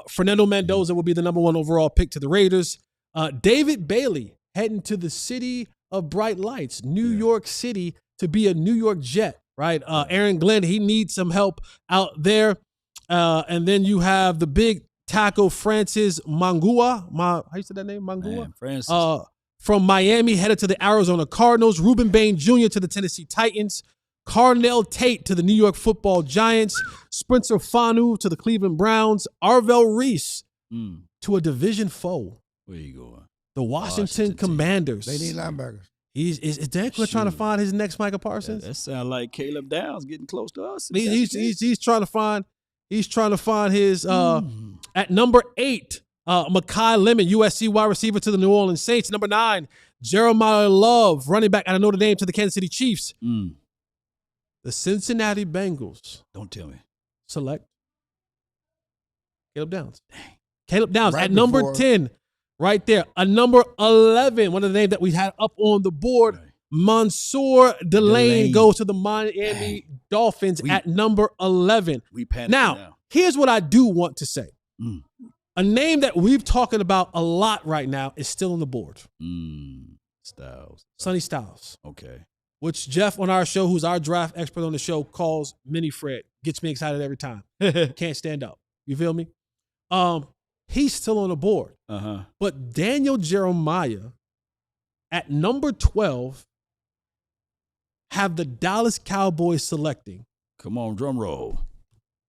[SPEAKER 1] Fernando Mendoza will be the number 1 overall pick to the Raiders. David Bailey heading to the city of bright lights, New York City, to be a New York Jet. Right, Aaron Glenn, he needs some help out there. And then you have the big tackle Francis Mangua. How you say that name? Mangua?
[SPEAKER 4] Francis.
[SPEAKER 1] From Miami, headed to the Arizona Cardinals. Ruben Bain Jr. to the Tennessee Titans. Carnell Tate to the New York Football Giants. Spencer Fanu to the Cleveland Browns. Arvell Reese to a division foe.
[SPEAKER 4] Where you going?
[SPEAKER 1] The Washington Commanders.
[SPEAKER 2] They need linebackers.
[SPEAKER 1] Is Dan Quinn trying to find his next Micah Parsons?
[SPEAKER 4] That sounds like Caleb Downs getting close to us.
[SPEAKER 1] He's trying to find his at number 8, Mekhi Lemon, USC wide receiver to the New Orleans Saints. Number 9, Jeremiah Love, running back out of Notre Dame to the Kansas City Chiefs. The Cincinnati Bengals.
[SPEAKER 4] Don't tell me.
[SPEAKER 1] Select Caleb Downs. Dang. Caleb Downs
[SPEAKER 2] Right
[SPEAKER 1] at number 10. Right there. A number 11, one of the names that we had up on the board, Mansour Delane goes to the Miami Dolphins at number 11. Now, here's what I do want to say. A name that we've talking about a lot right now is still on the board.
[SPEAKER 4] Styles.
[SPEAKER 1] Sonny Styles.
[SPEAKER 4] Okay.
[SPEAKER 1] Which Jeff on our show, who's our draft expert on the show, calls Mini Fred. Gets me excited every time. Can't stand up. You feel me? He's still on the board. But Daniel Jeremiah at number 12 have the Dallas Cowboys selecting.
[SPEAKER 4] Come on, drum roll.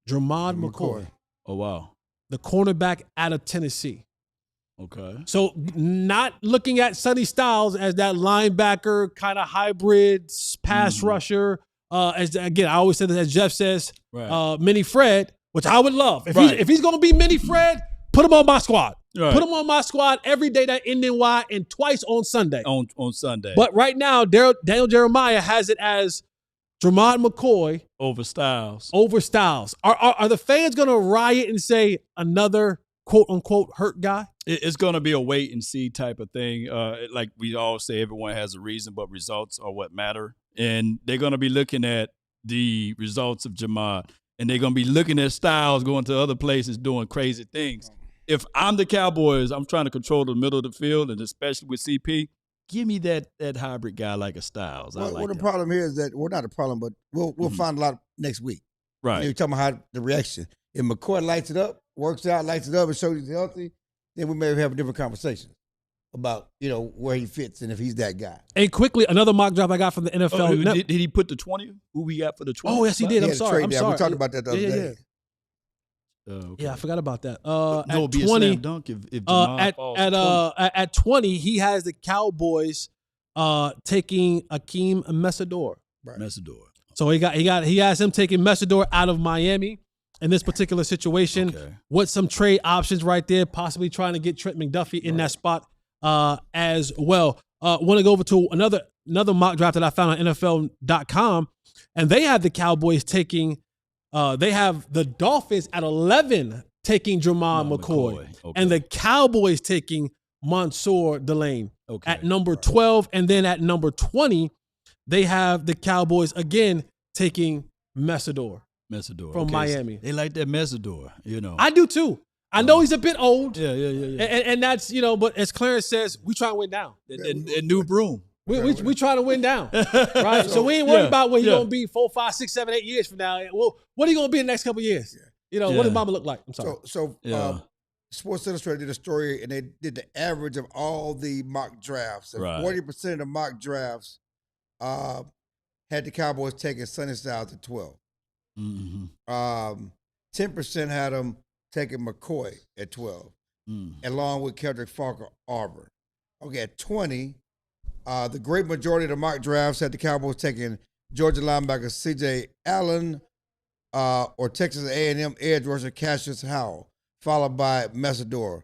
[SPEAKER 1] Jermod McCoy.
[SPEAKER 4] Oh, wow.
[SPEAKER 1] The cornerback out of Tennessee.
[SPEAKER 4] Okay.
[SPEAKER 1] So not looking at Sonny Styles as that linebacker kind of hybrid pass rusher. As again, I always say this, as Jeff says, Mini Fred, which I would love. If he's going to be Mini Fred, put him on my squad. Right. Put him on my squad every day that end in Y and twice on Sunday.
[SPEAKER 4] On Sunday.
[SPEAKER 1] But right now, Daniel Jeremiah has it as Jermod McCoy
[SPEAKER 4] over Styles.
[SPEAKER 1] Are the fans going to riot and say another quote-unquote hurt guy?
[SPEAKER 4] It's going to be a wait and see type of thing. Like we all say, everyone has a reason, but results are what matter. And they're going to be looking at the results of Jermod. And they're going to be looking at Styles going to other places doing crazy things. If I'm the Cowboys, I'm trying to control the middle of the field, and especially with CP, give me that hybrid guy like a Styles.
[SPEAKER 2] Well, the problem here is that we're not a problem, but we'll find a lot next week.
[SPEAKER 4] Right.
[SPEAKER 2] You're talking about how the reaction. If McCoy lights it up, works out, lights it up, and shows he's healthy, then we may have a different conversation about where he fits and if he's that guy.
[SPEAKER 1] And quickly, another mock draft I got from the NFL.
[SPEAKER 4] Did he put the 20? Who we got for the 20?
[SPEAKER 1] Oh, yes, he did. I'm sorry.
[SPEAKER 2] We talked about that the other day.
[SPEAKER 1] Okay. Yeah, I forgot about that.
[SPEAKER 4] At 20, dunk if
[SPEAKER 1] at 20, he has the Cowboys taking Akeem Messador.
[SPEAKER 2] Right.
[SPEAKER 4] Messador.
[SPEAKER 1] So he has him taking Messador out of Miami in this particular situation.
[SPEAKER 4] Okay.
[SPEAKER 1] With some trade options right there, possibly trying to get Trent McDuffie in that spot as well. Want to go over to another mock draft that I found on NFL.com, and they have the Cowboys taking. They have the Dolphins at 11 taking Jermod McCoy.
[SPEAKER 4] Okay.
[SPEAKER 1] And the Cowboys taking Mansour Delane at number 12. And then at number 20, they have the Cowboys again taking Messador from Miami.
[SPEAKER 4] They like that Messador,
[SPEAKER 1] I do too. I know he's a bit old.
[SPEAKER 4] Yeah.
[SPEAKER 1] And that's, but as Clarence says, we try to win down.
[SPEAKER 4] And new broom.
[SPEAKER 1] We try to win down, right? So we ain't worried about what he's going to be 4, 5, 6, 7, 8 years from now. Well, what are you going to be in the next couple of years? What does Mama look like? I'm sorry.
[SPEAKER 2] So Sports Illustrated did a story, and they did the average of all the mock drafts. And 40% of the mock drafts had the Cowboys taking Sonny Styles at 12. 10% had them taking McCoy at 12, along with Kendrick Falker, Auburn. Okay, at 20, the great majority of the mock drafts had the Cowboys taking Georgia linebacker C.J. Allen or Texas A&M edge rusher Cassius Howell, followed by Messador.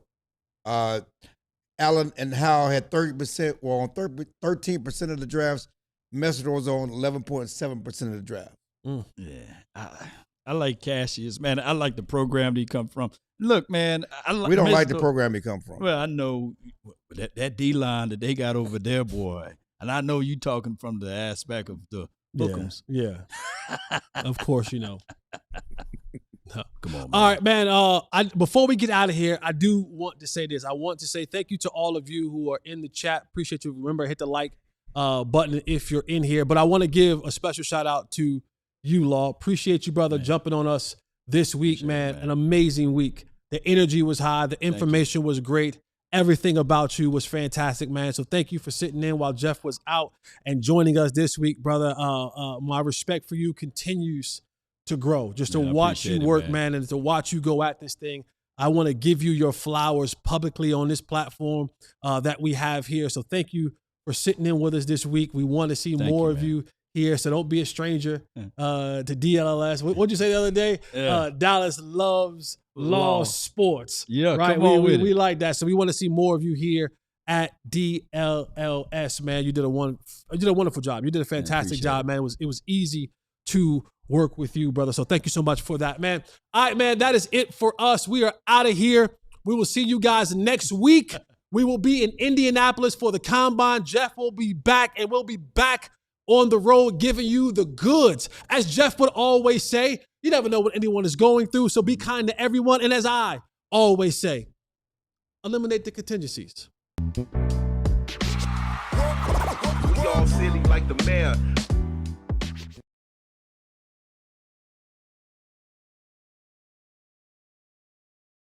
[SPEAKER 2] Allen and Howell had 30%, were on 13% of the drafts. Messador was on 11.7% of the draft.
[SPEAKER 4] Yeah. I like Cassius, man. I like the program that he come from. Look, man,
[SPEAKER 2] we don't like the program he come from.
[SPEAKER 4] Well, I know that D-line that they got over there, boy. And I know you talking from the aspect of the Bookums.
[SPEAKER 1] Yeah. Of course, you know.
[SPEAKER 4] Come on, man.
[SPEAKER 1] All right, man. Before we get out of here, I do want to say this. I want to say thank you to all of you who are in the chat. Appreciate you. Remember, hit the like button if you're in here. But I want to give a special shout out to you, Law. Appreciate you, brother, jumping on us this week, man. An amazing week. The energy was high. The information was great. Everything about you was fantastic, man. So thank you for sitting in while Jeff was out and joining us this week, brother. My respect for you continues to grow. Just to watch you work, man, and to watch you go at this thing. I want to give you your flowers publicly on this platform that we have here. So thank you for sitting in with us this week. We want to see more of you here. So don't be a stranger to DLLS. What'd you say the other day? Dallas loves law sports.
[SPEAKER 4] Yeah,
[SPEAKER 1] right.
[SPEAKER 4] Come on with
[SPEAKER 1] we like that. So we want to see more of you here at DLLS, man. You did a wonderful job. You did a fantastic job, man. It was easy to work with you, brother. So thank you so much for that, man. All right, man, that is it for us. We are out of here. We will see you guys next week. We will be in Indianapolis for the Combine. Jeff will be back, and we'll be back on the road giving you the goods. As Jeff would always say, you never know what anyone is going through, so be kind to everyone. And as I always say, eliminate the contingencies.
[SPEAKER 6] We all silly like the mayor.